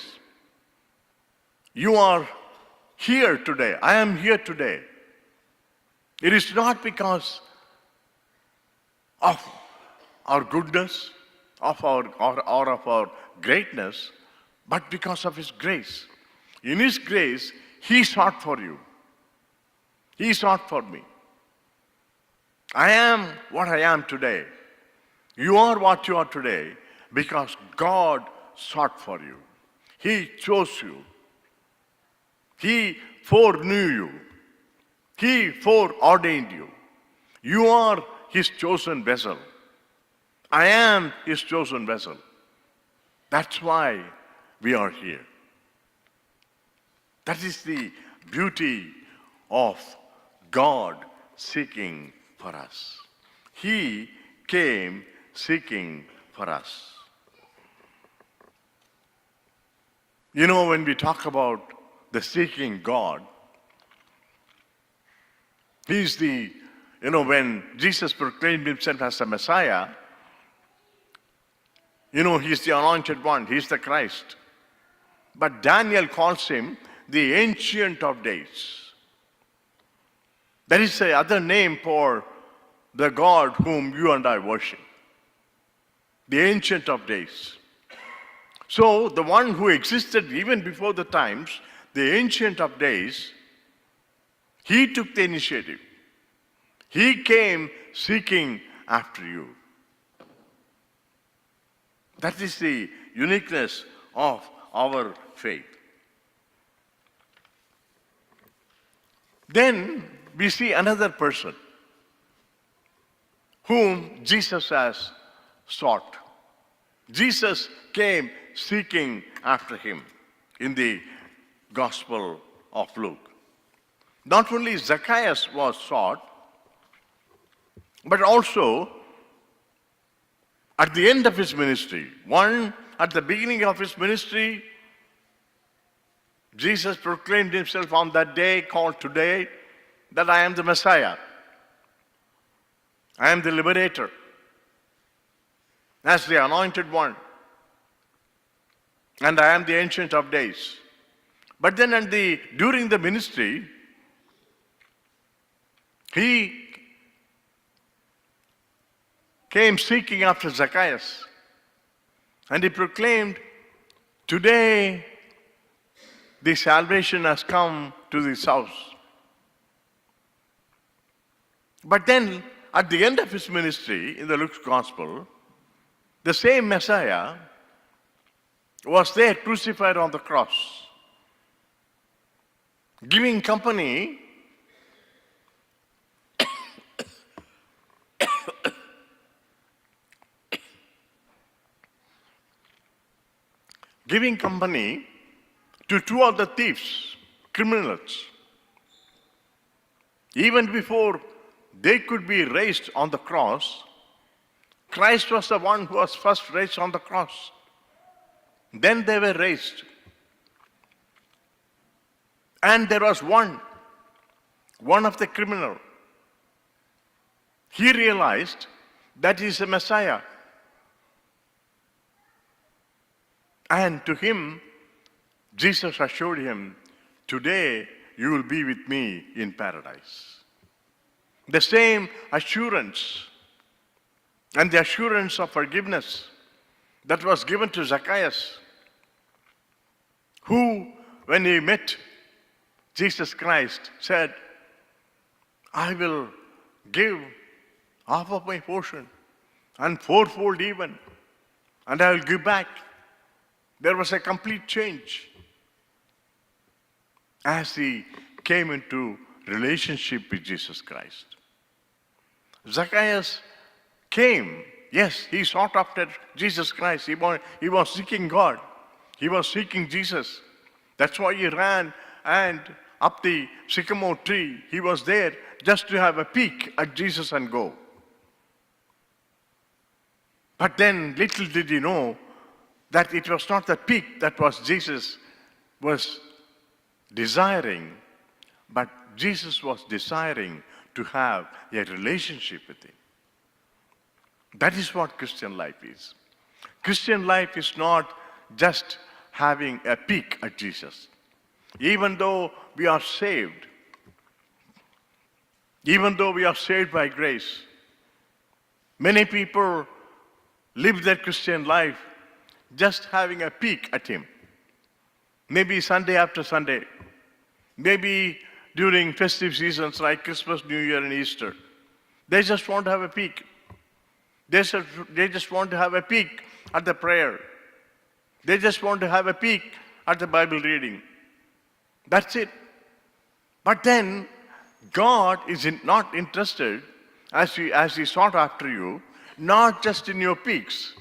You are here today. I am here today. It is not because of our goodness, or of our greatness, but because of His grace. In His grace, He sought for you. He sought for me. I am what I am today. You are what you are today because God sought for you. He chose you. He foreknew you. He foreordained you. You are His chosen vessel. I am His chosen vessel. That's why we are here. That is the beauty of God seeking for us. He came seeking for us. You know, when we talk about the seeking God, He's the, when Jesus proclaimed Himself as the Messiah, He's the anointed one, He's the Christ. But Daniel calls Him the Ancient of Days. That is the other name for the God whom you and I worship. The Ancient of Days. So the one who existed even before the times, the Ancient of Days, He took the initiative. He came seeking after you. That is the uniqueness of our faith. Then we see another person whom Jesus has sought. Jesus came seeking after him in the Gospel of Luke. Not only Zacchaeus was sought, but also at the end of his ministry. One, at the beginning of his ministry, Jesus proclaimed himself on that day called today that I am the Messiah. I am the liberator. As the anointed one. And I am the Ancient of Days. But then during the ministry, he came seeking after Zacchaeus. And he proclaimed, today the salvation has come to this house. But then, at the end of his ministry, in the Luke's Gospel, the same Messiah was there crucified on the cross, giving company to two other thieves, criminals. Even before they could be raised on the cross, Christ was the one who was first raised on the cross. Then they were raised. And there was one of the criminal. He realized that he is a Messiah. And to him, Jesus assured him, today you will be with me in paradise. The same assurance and the assurance of forgiveness that was given to Zacchaeus, who, when he met Jesus Christ, said, I will give half of my portion and fourfold even, and I will give back. There was a complete change as he came into relationship with Jesus Christ. Zacchaeus came. Yes, he sought after Jesus Christ. He was seeking God. He was seeking Jesus. That's why he ran and up the sycamore tree. He was there just to have a peek at Jesus and go. But then little did he know that it was not the peak that was Jesus was desiring, but Jesus was desiring to have a relationship with him. That is what Christian life is. Christian life is not just having a peek at Jesus. Even though we are saved by grace, many people live their Christian life just having a peek at him. Maybe Sunday after Sunday. Maybe during festive seasons like Christmas, New Year, and Easter. They just want to have a peek. They just want to have a peek at the prayer. They just want to have a peek at the Bible reading. That's it. But then, God is not interested, as He sought after you, not just in your peaks,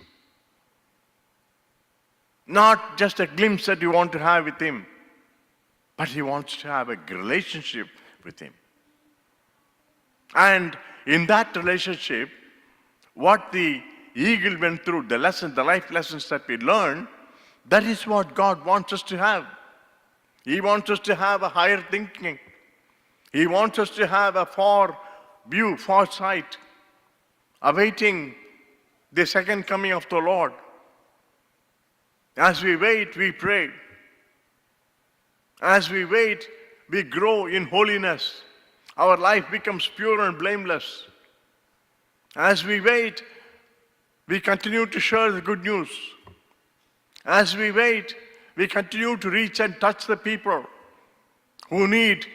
not just a glimpse that you want to have with Him, but He wants to have a relationship with Him. And in that relationship, what the eagle went through, the life lessons that we learn, that is what God wants us to have. He wants us to have a higher thinking. He wants us to have a far view, far sight, awaiting the second coming of the Lord. As we wait, we pray. As we wait, we grow in holiness. Our life becomes pure and blameless. As we wait, we continue to share the good news. As we wait, we continue to reach and touch the people who need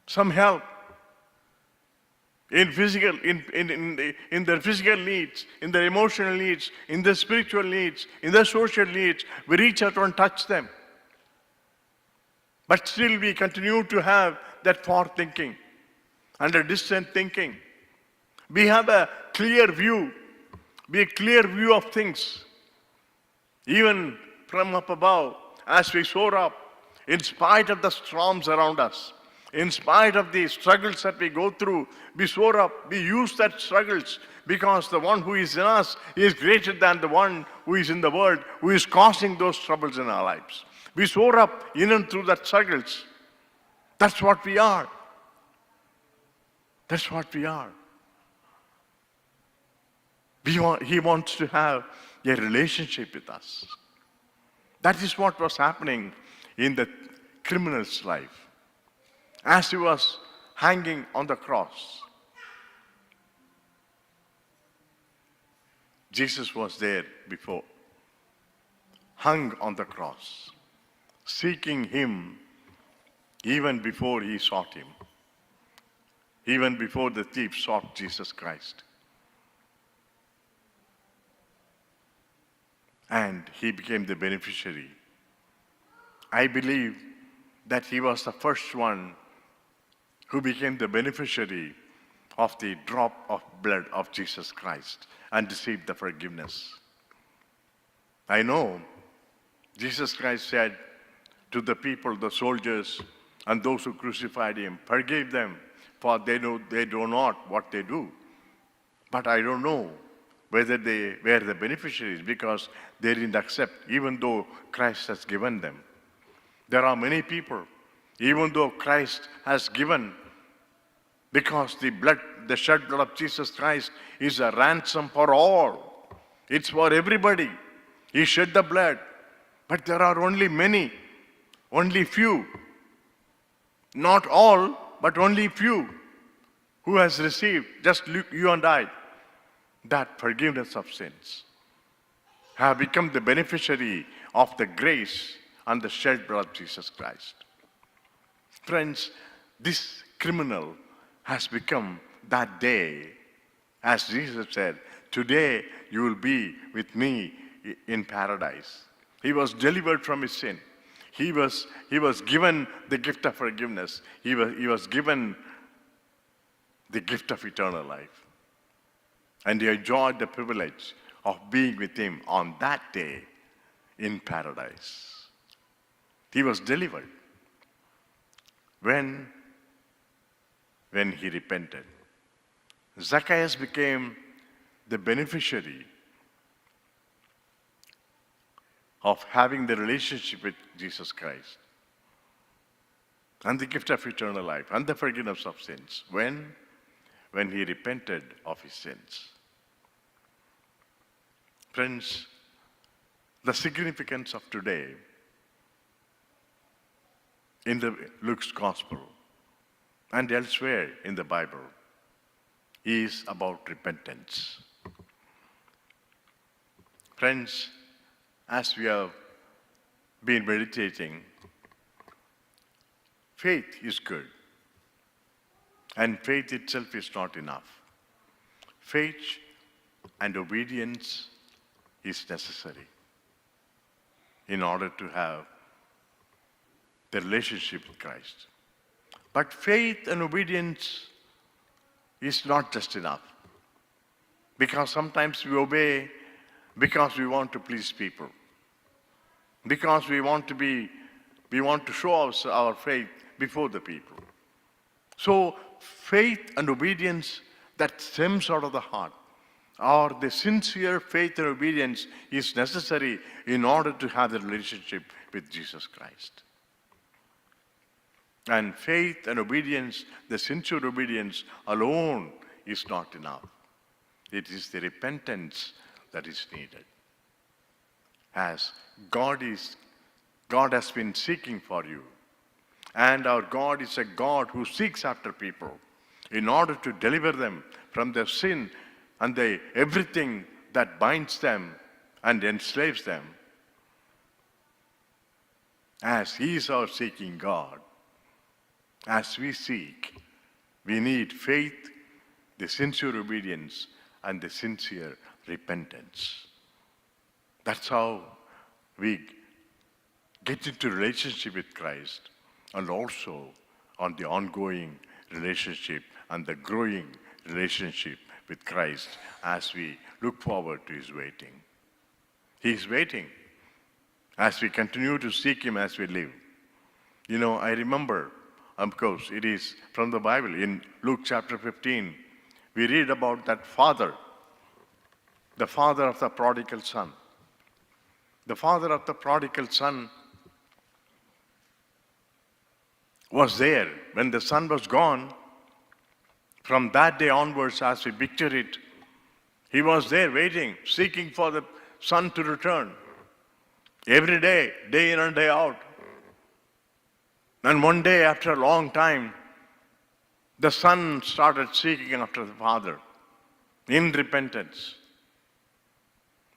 some help in their physical needs, in their emotional needs, in their spiritual needs, in their social needs. We reach out and touch them. But still we continue to have that far thinking. and a distant thinking. We have a clear view, of things. Even from up above, as we soar up, in spite of the storms around us, in spite of the struggles that we go through, we soar up, we use that struggles because the one who is in us is greater than the one who is in the world, who is causing those troubles in our lives. We soar up in and through that struggles. That's what we are. That's what we are. He wants to have a relationship with us. That is what was happening in the criminal's life. As he was hanging on the cross, Jesus was there before, hung on the cross, seeking him even before he sought him, even before the thief sought Jesus Christ. And he became the beneficiary. I believe that he was the first one who became the beneficiary of the drop of blood of Jesus Christ and received the forgiveness. I know Jesus Christ said to the people, the soldiers, and those who crucified him, "Forgive them, for they do not what they do." But I don't know whether they were the beneficiaries because they didn't accept, even though Christ has given them. There are many people, even though Christ has given, because the shed blood of Jesus Christ is a ransom for all. It's for everybody. He shed the blood. But there are only many, only few, not all, but only few who has received, just you and I, that forgiveness of sins, have become the beneficiary of the grace and the shed blood of Jesus Christ. Friends, this criminal has become that day, as Jesus said, "Today you will be with me in paradise." He was delivered from his sin. He was given the gift of forgiveness. He was given the gift of eternal life. And he enjoyed the privilege of being with him on that day in paradise. He was delivered when he repented. Zacchaeus became the beneficiary of having the relationship with Jesus Christ and the gift of eternal life and the forgiveness of sins when he repented of his sins. Friends, the significance of today in the Luke's Gospel and elsewhere in the Bible is about repentance. Friends, as we have been meditating, faith is good, and faith itself is not enough. Faith and obedience is necessary in order to have the relationship with Christ. But faith and obedience is not just enough, because sometimes we obey because we want to please people, because we want to show our faith before the people. So faith and obedience that stems out of the heart, or the sincere faith and obedience, is necessary in order to have the relationship with Jesus Christ. And faith and obedience, the sincere obedience alone is not enough. It is the repentance that is needed. As God has been seeking for you. And our God is a God who seeks after people in order to deliver them from their sin and everything that binds them and enslaves them. As He is our seeking God, as we seek, we need faith, the sincere obedience, and the sincere repentance. That's how we get into relationship with Christ, and also on the ongoing relationship and the growing relationship with Christ as we look forward to his waiting. He is waiting as we continue to seek him as we live. You know, I remember, of course, it is from the Bible. In Luke chapter 15, we read about that father, the father of the prodigal son. The father of the prodigal son was there when the son was gone. From that day onwards, as we picture it, he was there waiting, seeking for the son to return. Every day, day in and day out. And one day, after a long time, the son started seeking after the father in repentance.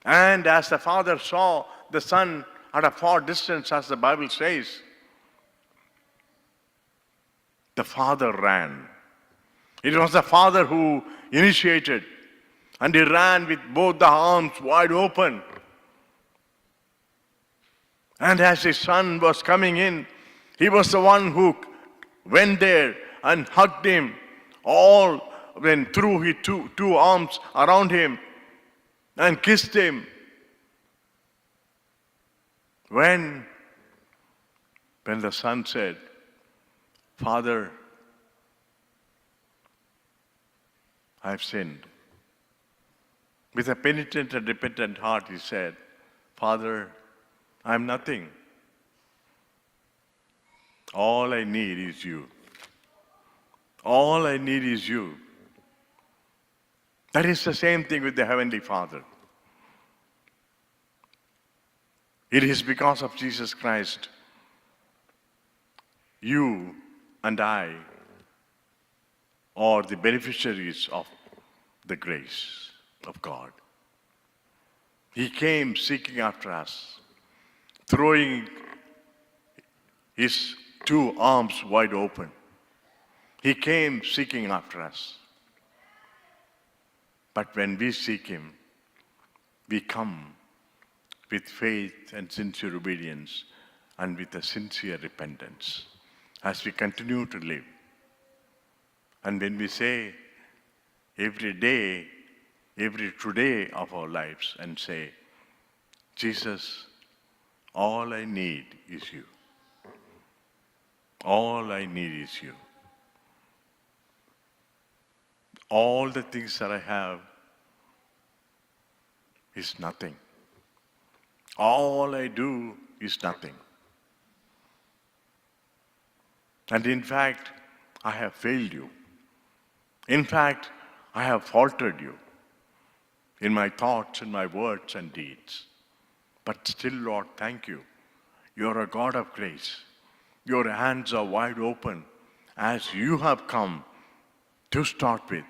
And as the father saw the son at a far distance, as the Bible says, the father ran. It was the father who initiated, and he ran with both the arms wide open. And as his son was coming in, he was the one who went there and hugged him, all when threw his two arms around him and kissed him. When the son said, "Father, I have sinned." With a penitent and repentant heart, he said, "Father, I am nothing. All I need is you. All I need is you." That is the same thing with the Heavenly Father. It is because of Jesus Christ, you and I are the beneficiaries of the grace of God. He came seeking after us, throwing his two arms wide open. He came seeking after us. But when we seek him, we come with faith and sincere obedience and with a sincere repentance as we continue to live. And when we say every day, every today of our lives, and say, "Jesus, all I need is you. All I need is you. All the things that I have is nothing. All I do is nothing. And in fact, I have failed you. In fact, I have faltered you in my thoughts, in my words and deeds. But still, Lord, thank you. You're a God of grace. Your hands are wide open as you have come to start with.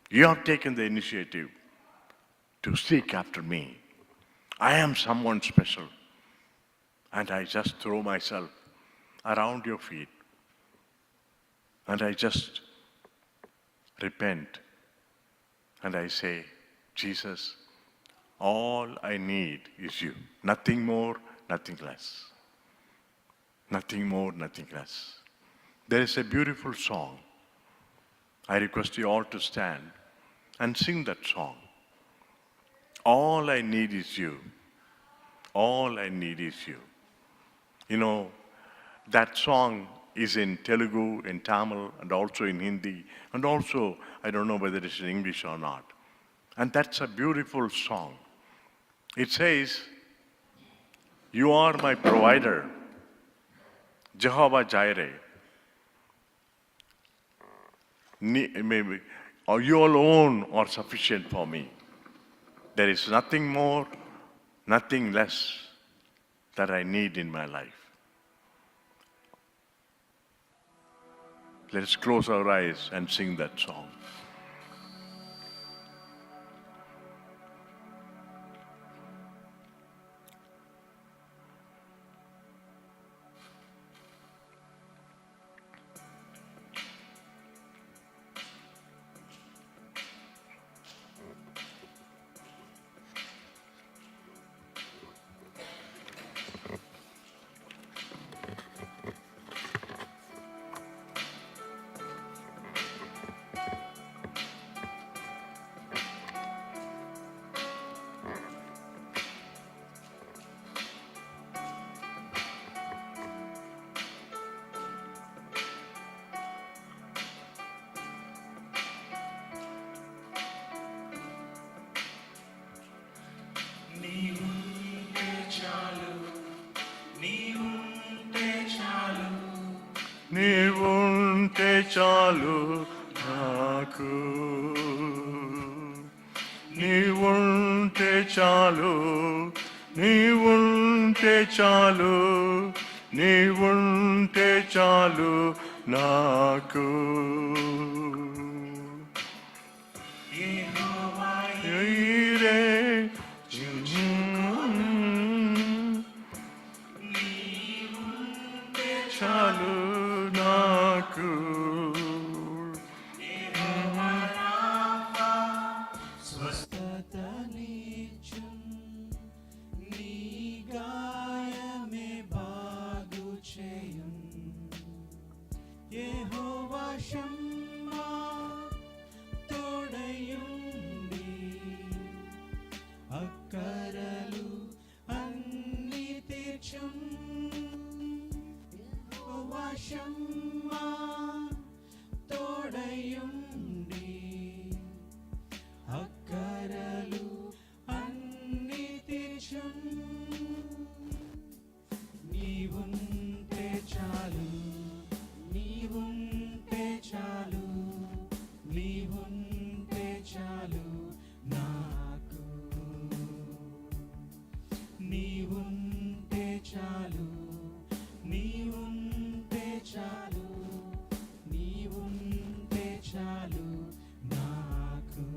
You have taken the initiative to seek after me. I am someone special. And I just throw myself around your feet. And I just repent. And I say, "Jesus, all I need is you. Nothing more, nothing less. Nothing more, nothing less." There is a beautiful song. I request you all to stand and sing that song. All I need is you. All I need is you. You know, that song is in Telugu, in Tamil, and also in Hindi, and also, I don't know whether it's in English or not. And that's a beautiful song. It says, "You are my provider, Jehovah Jireh. Maybe, or you alone are sufficient for me. There is nothing more, nothing less that I need in my life." Let's close our eyes and sing that song. చాలు నాకు నీవుంటే చాలు నీవుంటే చాలు నీవుంటే చాలు నాకు ఈరే చాలు నాకు స్వస్థతనిచ్చున్ నీ గాయమే బాగు చేయున్ యెహోవా షమ్మా తోడయుండి అక్కరలు అన్ని తీర్చున్ యెహోవా షమ్మా తోడయుండి అక్కరలు అన్ని తీర్చున్ నీవుంటే చాలు నీవుంటే చాలు నీవుంటే చాలు నాకు నీవుంటే చాలు నీవుంటే చాలు నీవుంటే చాలు నాకు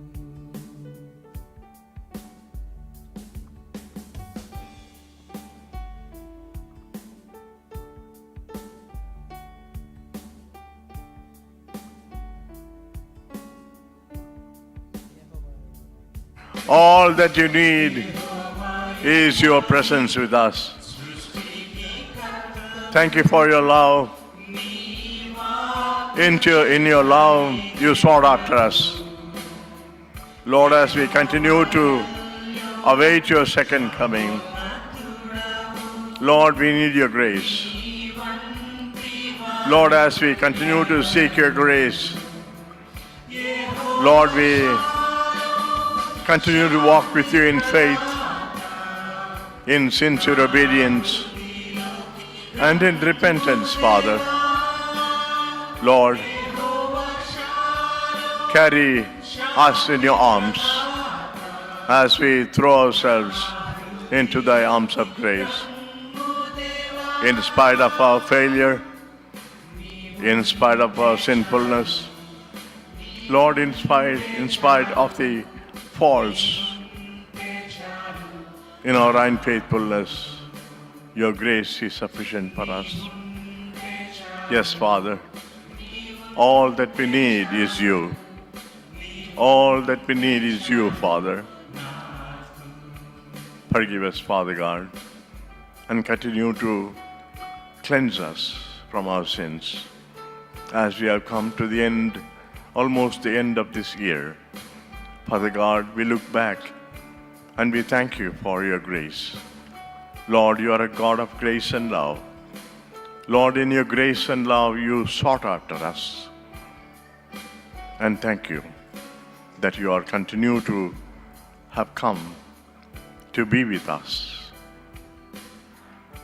All that you need is your presence with us. Thank you for your love. In your love, you sought after us. Lord, as we continue to await your second coming, Lord, we need your grace. Lord, as we continue to seek your grace, Lord, we continue to walk with you in faith, in sincere obedience, and in repentance, Father. Lord, carry us in your arms as we throw ourselves into thy arms of grace. In spite of our failure, in spite of our sinfulness, Lord, in spite of the faults in our unfaithfulness, your grace is sufficient for us. Yes, Father, all that we need is you. All that we need is you, Father. Forgive us, Father God, and continue to cleanse us from our sins as we have come to the end, almost the end of this year. Father God, we look back and we thank you for your grace. Lord, you are a God of grace and love. Lord, in your grace and love, you sought after us. And thank you that you are continue to have come to be with us,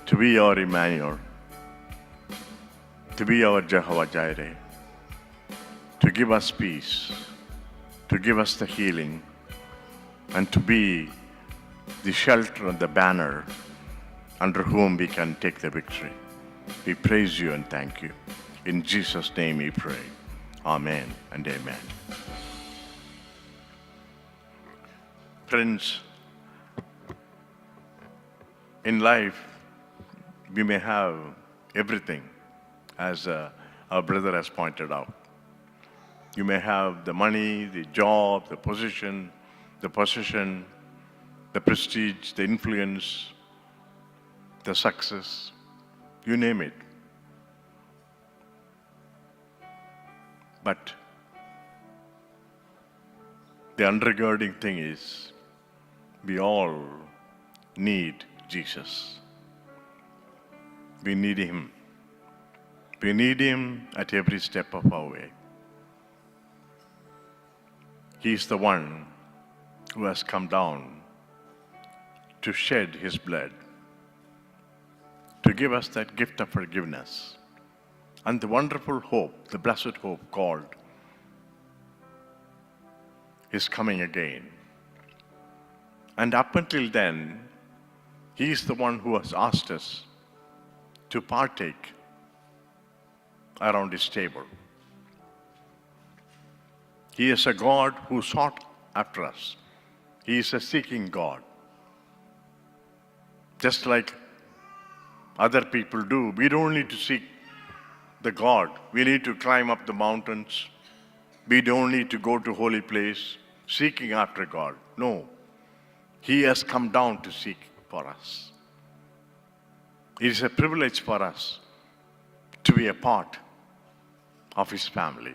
to be our Emmanuel, to be our Jehovah Jireh, to give us peace, to give us the healing, and to be the shelter and the banner under whom we can take the victory. We praise you and thank you. In Jesus' name we pray. Amen and amen. Friends, in life, we may have everything, as our brother has pointed out. You may have the money, the job, the position, the possession, the prestige, the influence, the success, you name it. But the undergirding thing is we all need Jesus. We need Him. We need Him at every step of our way. He is the one who has come down to shed His blood, to give us that gift of forgiveness and the wonderful hope, the blessed hope called is coming again. And up until then, He is the one who has asked us to partake around His table. He is a God who sought after us. He is a seeking God. Just like other people do, we don't need to seek the God. We need to climb up the mountains. We don't need to go to holy place seeking after God. No. He has come down to seek for us. It is a privilege for us to be a part of His family.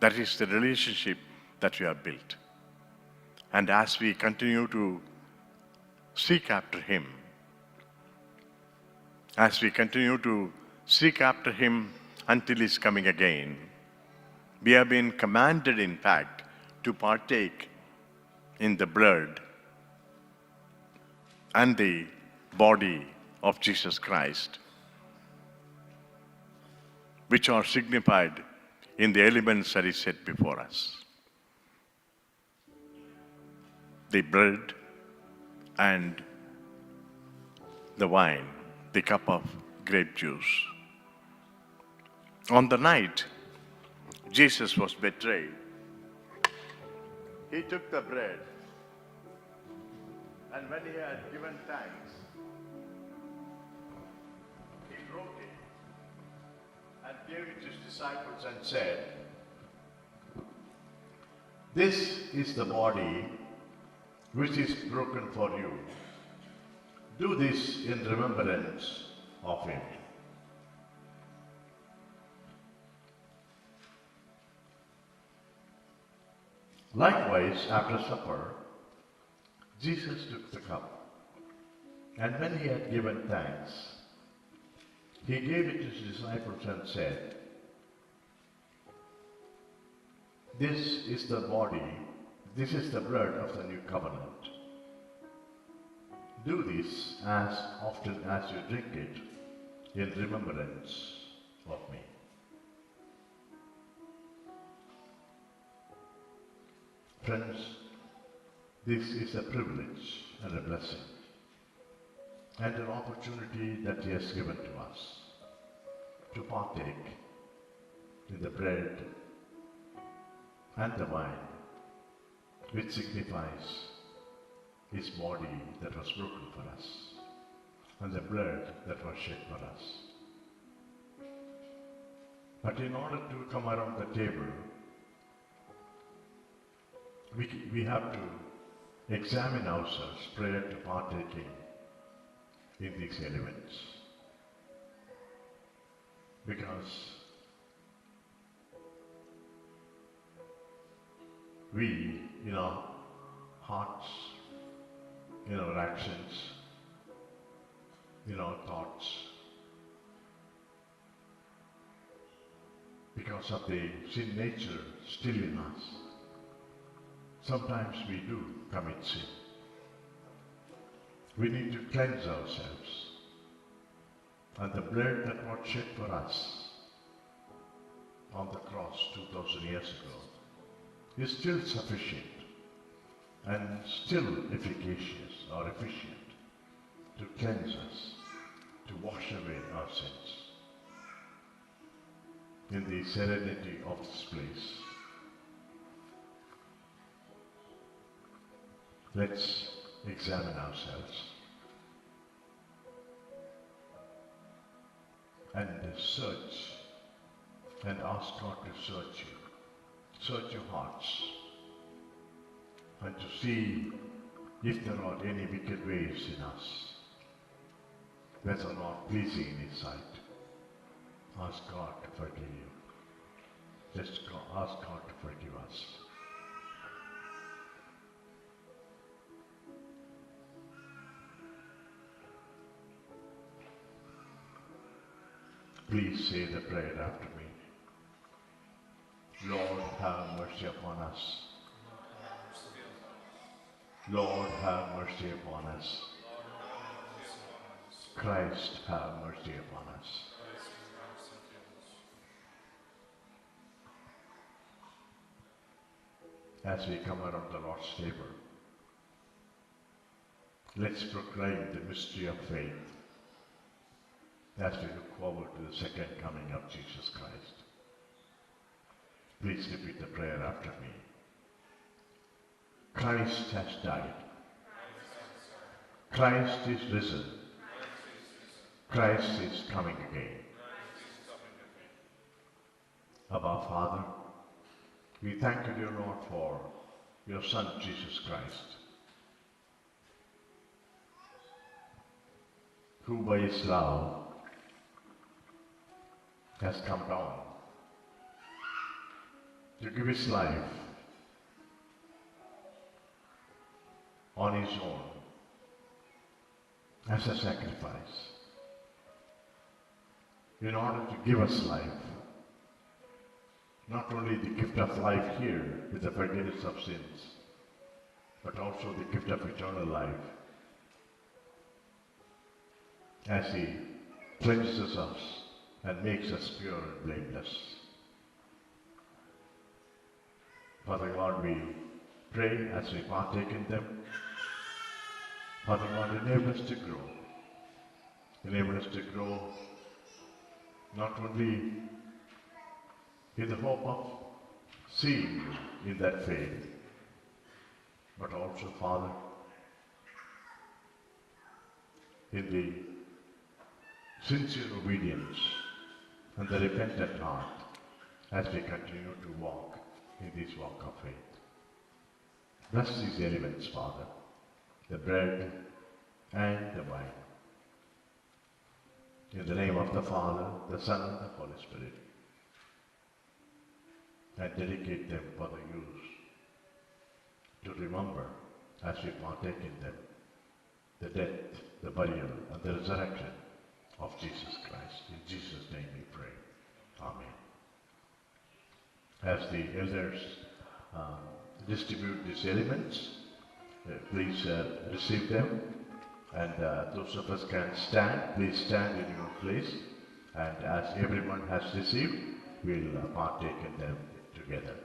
That is the relationship that we have built. And as we continue to seek after Him, as we continue to seek after Him until He's coming again, we have been commanded, in fact, to partake in the blood and the body of Jesus Christ, which are signified in the elements that He set before us. The bread and the wine, the cup of grape juice. On the night Jesus was betrayed, He took the bread, and when He had given thanks, He broke it and gave it to His disciples and said, "This is the body which is broken for you. Do this in remembrance of Him." Likewise, after supper, Jesus took the cup, and when He had given thanks, He gave it to His disciples and said, "This is the body, this is the blood of the new covenant. Do this as often as you drink it in remembrance of me." Friends, this is a privilege and a blessing and an opportunity that He has given to us to partake in the bread and the wine, which signifies His body that was broken for us and the blood that was shed for us. But in order to come around the table, we have to examine ourselves prior to partaking in these elements. Because we, in our hearts, in our actions, in our thoughts, because of the sin nature still in us, sometimes we do commit sin. We need to cleanse ourselves. And the blood that was shed for us on the cross 2,000 years ago is still sufficient and still efficacious or efficient to cleanse us, to wash away our sins. In the serenity of this place, let's examine ourselves and search and ask God to search your hearts, and to see if there are any wicked ways in us that are not pleasing in His sight. Ask God to forgive you. Just ask God to forgive us. Please say the prayer after me. Lord, have mercy upon us. Lord, have mercy upon us. Christ, have mercy upon us. as we come around the Lord's table, let's proclaim the mystery of faith as we look forward to the second coming of Jesus Christ. Please repeat the prayer after me. Christ has died. Christ is risen. Christ is coming again. Abba Father, we thank you, dear Lord, for your Son, Jesus Christ, who by his love has come down to give his life on his own as a sacrifice in order to give us life. Not only the gift of life here with the forgiveness of sins, but also the gift of eternal life as he cleanses us and makes us pure and blameless. Father God, we pray as we partake in them. Father God, enable us to grow. Enable us to grow not only in the hope of seeing you in that faith, but also, Father, in the sincere obedience and the repentant heart as we continue to walk in this walk of faith. Bless these elements, Father, the bread and the wine. In the name of the Father, the Son, and the Holy Spirit. And dedicate them for the use to remember as we partake in them the death, the burial, and the resurrection of Jesus Christ. In Jesus' name we pray. Amen. As the elders distribute these elements, please receive them. And those of us can stand, please stand in your place. And as everyone has received, we'll partake in them together.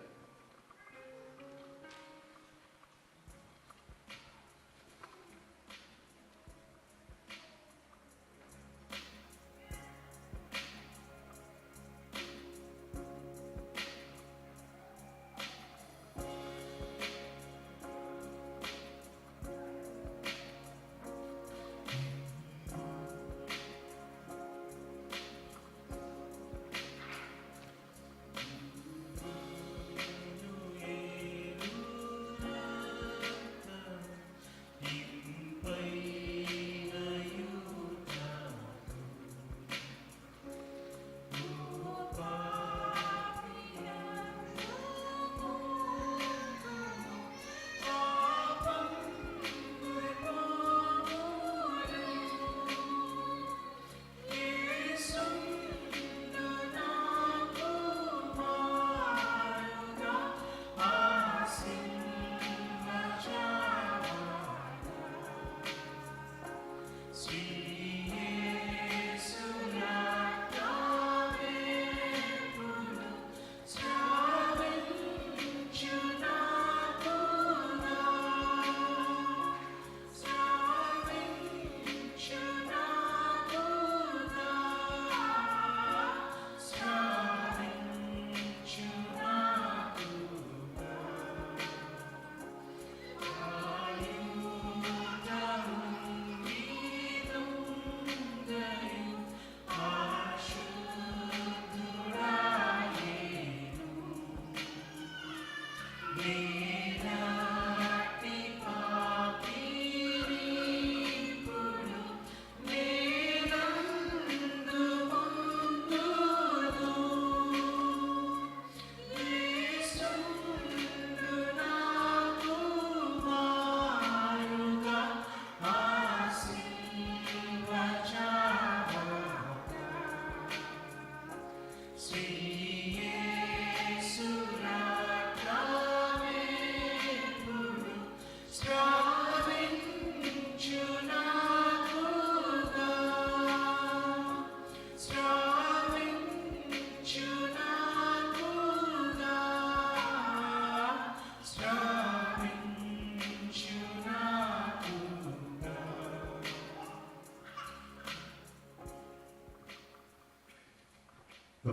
Sri Yesu Raka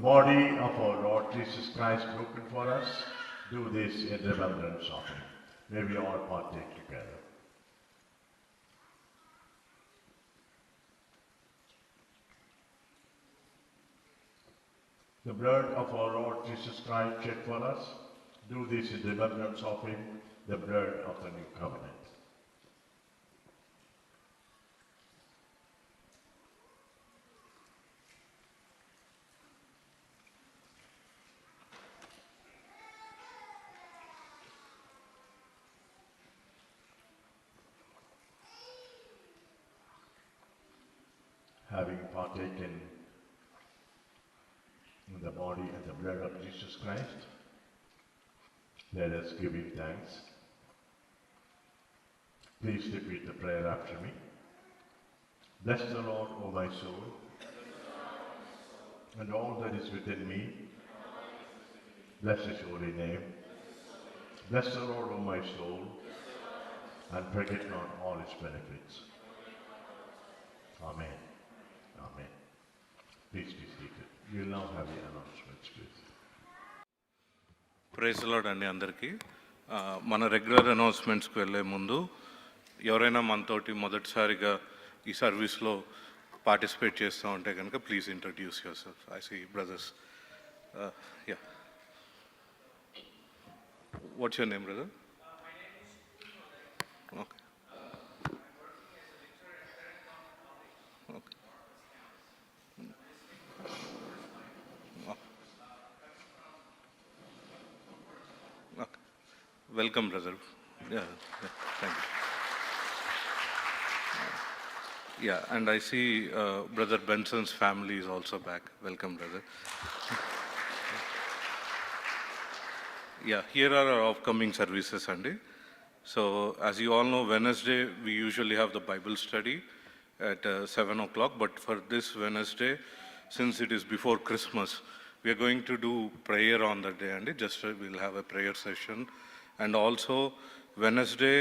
The body of our Lord Jesus Christ broken for us, do this in remembrance of him. May we all partake together. The blood of our Lord Jesus Christ shed for us, do this in remembrance of him, the blood of the new covenant. Having partaken in the body and the blood of Jesus Christ, let us give him thanks. Please repeat the prayer after me. Bless the Lord, O my soul, and all that is within me. Bless his holy name. Bless the Lord, O my soul, and forget not all his benefits. Amen. Amen. Please be seated. You will now have the announcements, please. Praise Lord అండి అందరికీ. మన regular అనౌన్స్మెంట్స్కి వెళ్ళే ముందు ఎవరైనా మనతోటి మొదటిసారిగా ఈ సర్వీస్లో పార్టిసిపేట్ చేస్తూ ఉంటే కనుక please introduce yourself. I see brothers. Yeah, what's your name brother? Okay, okay. Welcome, brother. Yeah, thank you. Yeah, and I see Brother Benson's family is also back. Welcome, brother. Yeah, here are our upcoming services, Sunday. So, as you all know, Wednesday we usually have the Bible study at 7 o'clock, but for this Wednesday, since it is before Christmas, we are going to do prayer on that day, and just we'll have a prayer session. And also, Wednesday,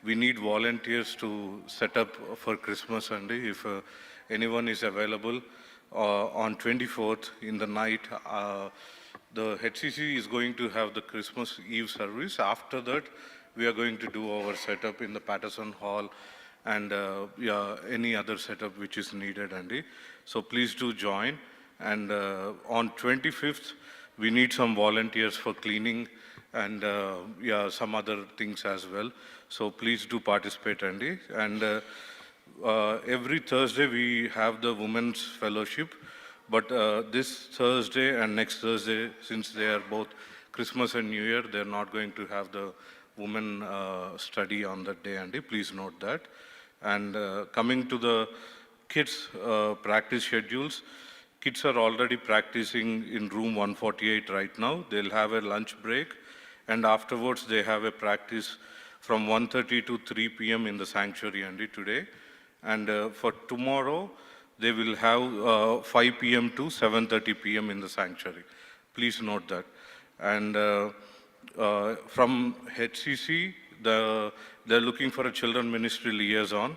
we need volunteers to set up for Christmas Sunday. If anyone is available on 24th in the night, the HCC is going to have the Christmas Eve service. After that, we are going to do our setup in the Patterson Hall and any other setup which is needed, Andy. So please do join. And on 25th, we need some volunteers for cleaning and some other things as well. So please do participate, Andy. And every Thursday we have the Women's Fellowship, but this Thursday and next Thursday, since they are both Christmas and New Year, they're not going to have the women study on that day, Andy. Please note that. And coming to the kids' practice schedules, kids are already practicing in room 148 right now. They'll have a lunch break, and afterwards they have a practice from 1:30 to 3 p.m. in the sanctuary, Andy, today. And for tomorrow, they will have 5 p.m. to 7:30 p.m. in the sanctuary. Please note that. And from HCC, they're looking for a children ministry liaison.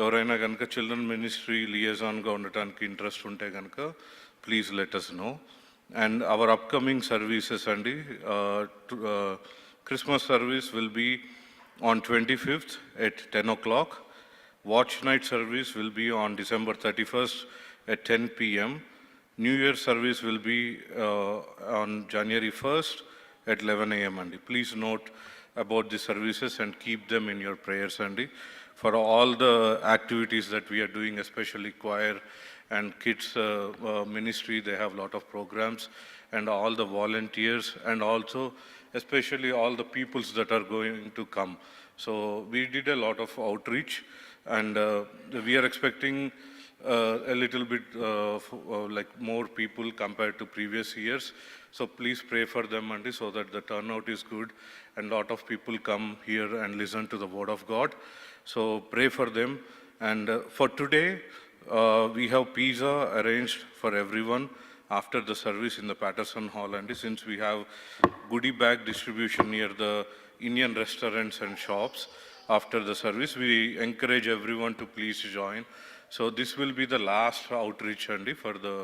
ఎవరైనా కనుక children ministry లియజాన్గా ఉండటానికి interest ఉంటే కనుక please let us know. And our upcoming services, Andy, Christmas service will be on 25th at 10 o'clock. Watch night service will be on December 31st at 10 p.m. New Year service will be on January 1st at 11 a.m. Andy. Please note about the services and keep them in your prayers, Andy. For all the activities that we are doing, especially choir and kids ministry, they have a lot of programs, and all the volunteers, and also especially all the peoples that are going to come. So we did a lot of outreach, and we are expecting a little bit like more people compared to previous years. So please pray for them, Andy, so that the turnout is good and a lot of people come here and listen to the word of God. So pray for them. And for today, we have pizza arranged for everyone after the service in the Patterson Hall. And since we have goodie bag distribution near the Indian restaurants and shops after the service, we encourage everyone to please join. So this will be the last outreach, Andy, for the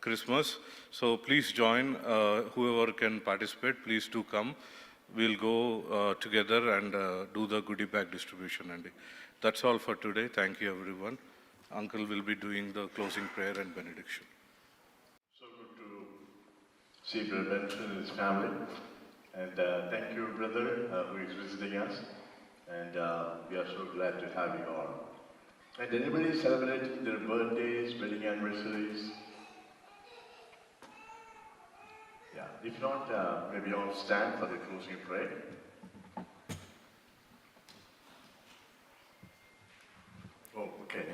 Christmas. So please join. Whoever can participate, please do come. We'll go together and do the goodie bag distribution. And that's all for today. Thank you, everyone. Uncle will be doing the closing prayer and benediction. So good to see Brother Benson and his family. And thank you, brother, who is visiting us. And we are so glad to have you all. And anybody celebrating their birthdays, wedding anniversaries? Yeah, if not, maybe all stand for the closing prayer. Oh, okay.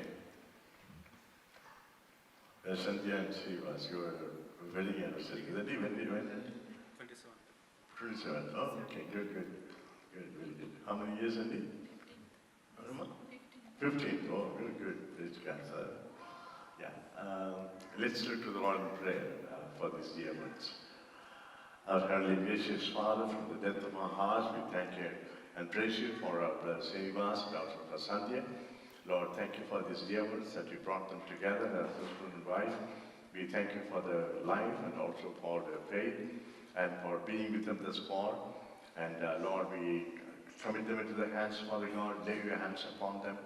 Cynthia and Srivas, your wedding anniversary. Is that when? 27. Oh, okay, good. Good, very good. How many years, Andy? 15. Oh, very good. Praise God, sir. Yeah. Let's look to the Lord in prayer for this dear ones. Our Heavenly Gracious Father, from the depth of our hearts, we thank you and praise you for our brother Srivas, Dr. Prasantya. Lord, thank you for these dear ones that you brought them together as husband and wife. We thank you for their life and also for their faith and for being with them thus far. And Lord, we commit them into the hands, Father God. Lay your hands upon them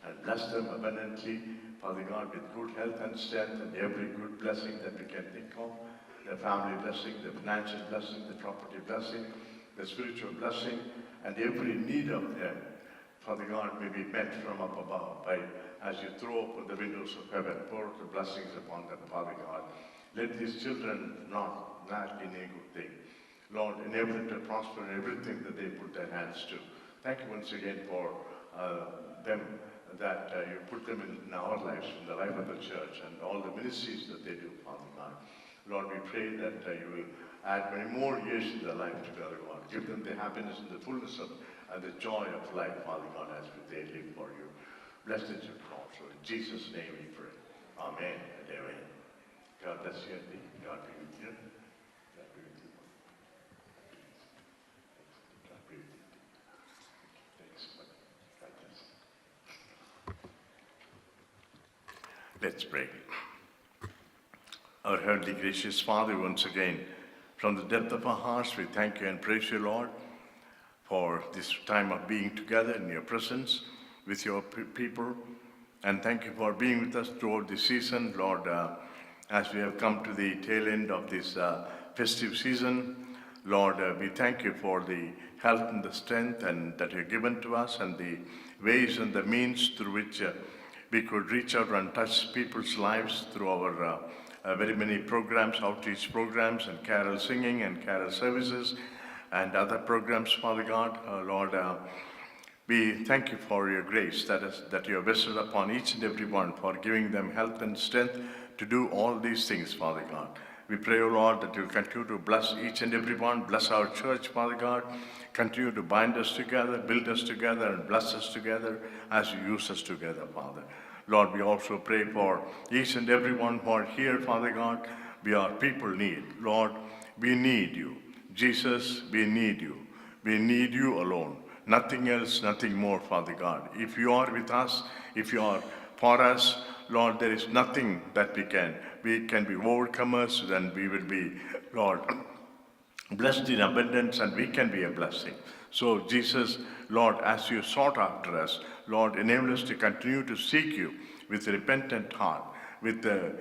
and bless them abundantly, Father God, with good health and strength and every good blessing that we can think of. The family blessing, the financial blessing, the property blessing, the spiritual blessing, and every need of them, Father God, may be met from up above by, as you throw open the windows of heaven, pour the blessings upon them, Father God. Let these children not lack in a good thing. Lord, enable them to prosper in everything that they put their hands to. Thank you once again for them, that you put them in our lives, in the life of the church, and all the ministries that they do, Father God. Lord, we pray that you will add many more years to their life together, God. Give them the happiness and the fullness of and the joy of life, Father God, as they live for you. Blessed is your cross. So in Jesus' name we pray. Amen and amen. God bless you indeed. God be with you. God be with you. God be with you. Thanks. God bless. Let's pray. Our Heavenly Gracious Father, once again, from the depth of our hearts, we thank you and praise you, Lord, for this time of being together in your presence with your people. And thank you for being with us throughout this season, Lord, as we have come to the tail end of this festive season. Lord, we thank you for the health and the strength and that you've given to us and the ways and the means through which we could reach out and touch people's lives through our very many programs, outreach programs and carol singing and carol services and other programs, Father God. Lord, we thank you for your grace that you have bestowed upon each and every one, for giving them health and strength to do all these things, Father God. We pray, O Lord, that you continue to bless each and every one, bless our church, Father God. Continue to bind us together, build us together, and bless us together as you use us together, Father. Lord, we also pray for each and every one who are here, Father God. We are people need. Lord, we need you. Jesus, we need you. We need you alone. Nothing else, nothing more, Father God. If you are with us, if you are for us, Lord, there is nothing that we can be overcomers, then we will be, Lord, blessed in abundance, and we can be a blessing. So, Jesus, Lord, as you sought after us, Lord, enable us to continue to seek you with a repentant heart, with the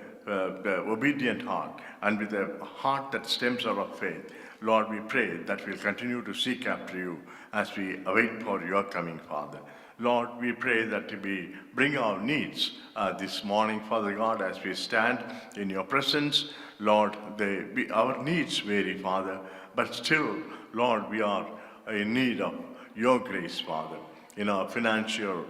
obedient heart, and with a heart that stems out of faith. Lord, we pray that we'll continue to seek after you as we await for your coming, Father. Lord, we pray that we bring our needs this morning, Father God, as we stand in your presence. Lord, our needs vary, Father, but still, Lord, we are in need of your grace, Father, in our financial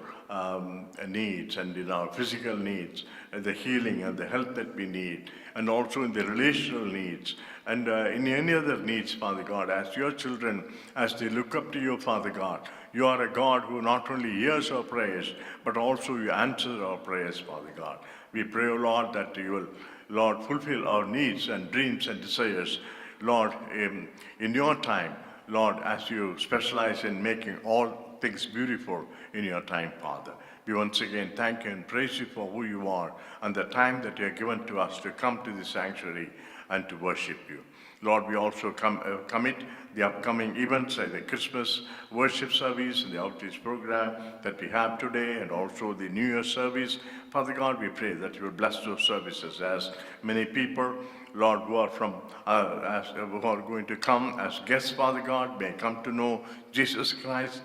needs and in our physical needs, and the healing and the health that we need, and also in the relational needs, and in any other needs, Father God, as your children, as they look up to you, Father God. You are a God who not only hears our prayers, but also you answer our prayers, Father God. We pray, O Lord, that you will, Lord, fulfill our needs and dreams and desires, Lord, in your time, Lord, as you specialize in making all things beautiful in your time, Father. we once again thank you and praise you for who you are and the time that you have given to us to come to the sanctuary and to worship you. Lord, we also commit the upcoming events like the Christmas worship service and the outreach program that we have today, and also the New Year service. Father God, we pray that you will bless those services as many people, Lord, who are who are going to come as guests, Father God, may come to know Jesus Christ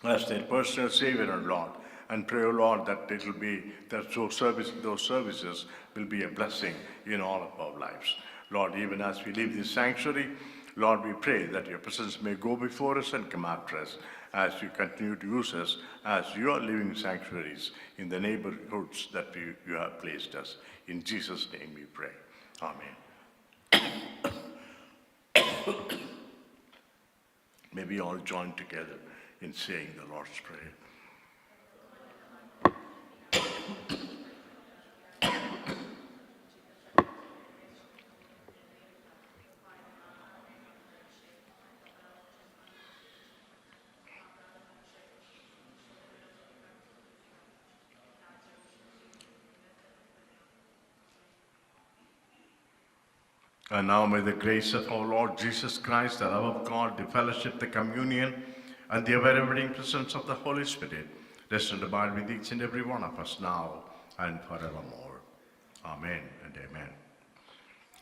as their personal Savior and Lord. And pray, O Lord, that it will be that those services will be a blessing in all of our lives. Lord, even as we leave this sanctuary, Lord, we pray that your presence may go before us and come after us as you continue to use us as your living sanctuaries in the neighborhoods that you have placed us. In Jesus' name we pray. Amen. May we all join together in saying the Lord's Prayer. And now may the grace of our Lord Jesus Christ, the love of God, the fellowship, the communion, and the ever-abiding presence of the Holy Spirit rest and abide with each and every one of us now and forevermore. Amen and amen.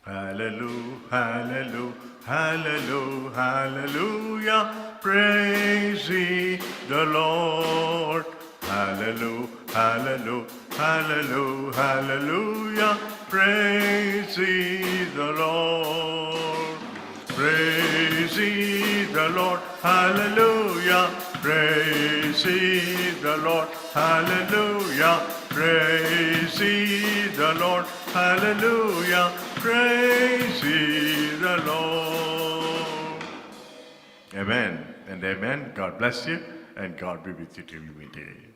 Hallelujah, hallelujah, hallelujah, hallelujah. Praise ye the Lord. Hallelujah, hallelujah, hallelujah, hallelujah. Praise ye the Lord. Praise ye the Lord. Hallelujah. Praise ye the Lord. Hallelujah. Praise ye the Lord. Hallelujah. Praise ye the Lord. Amen and amen. God bless you and God be with you till we meet again.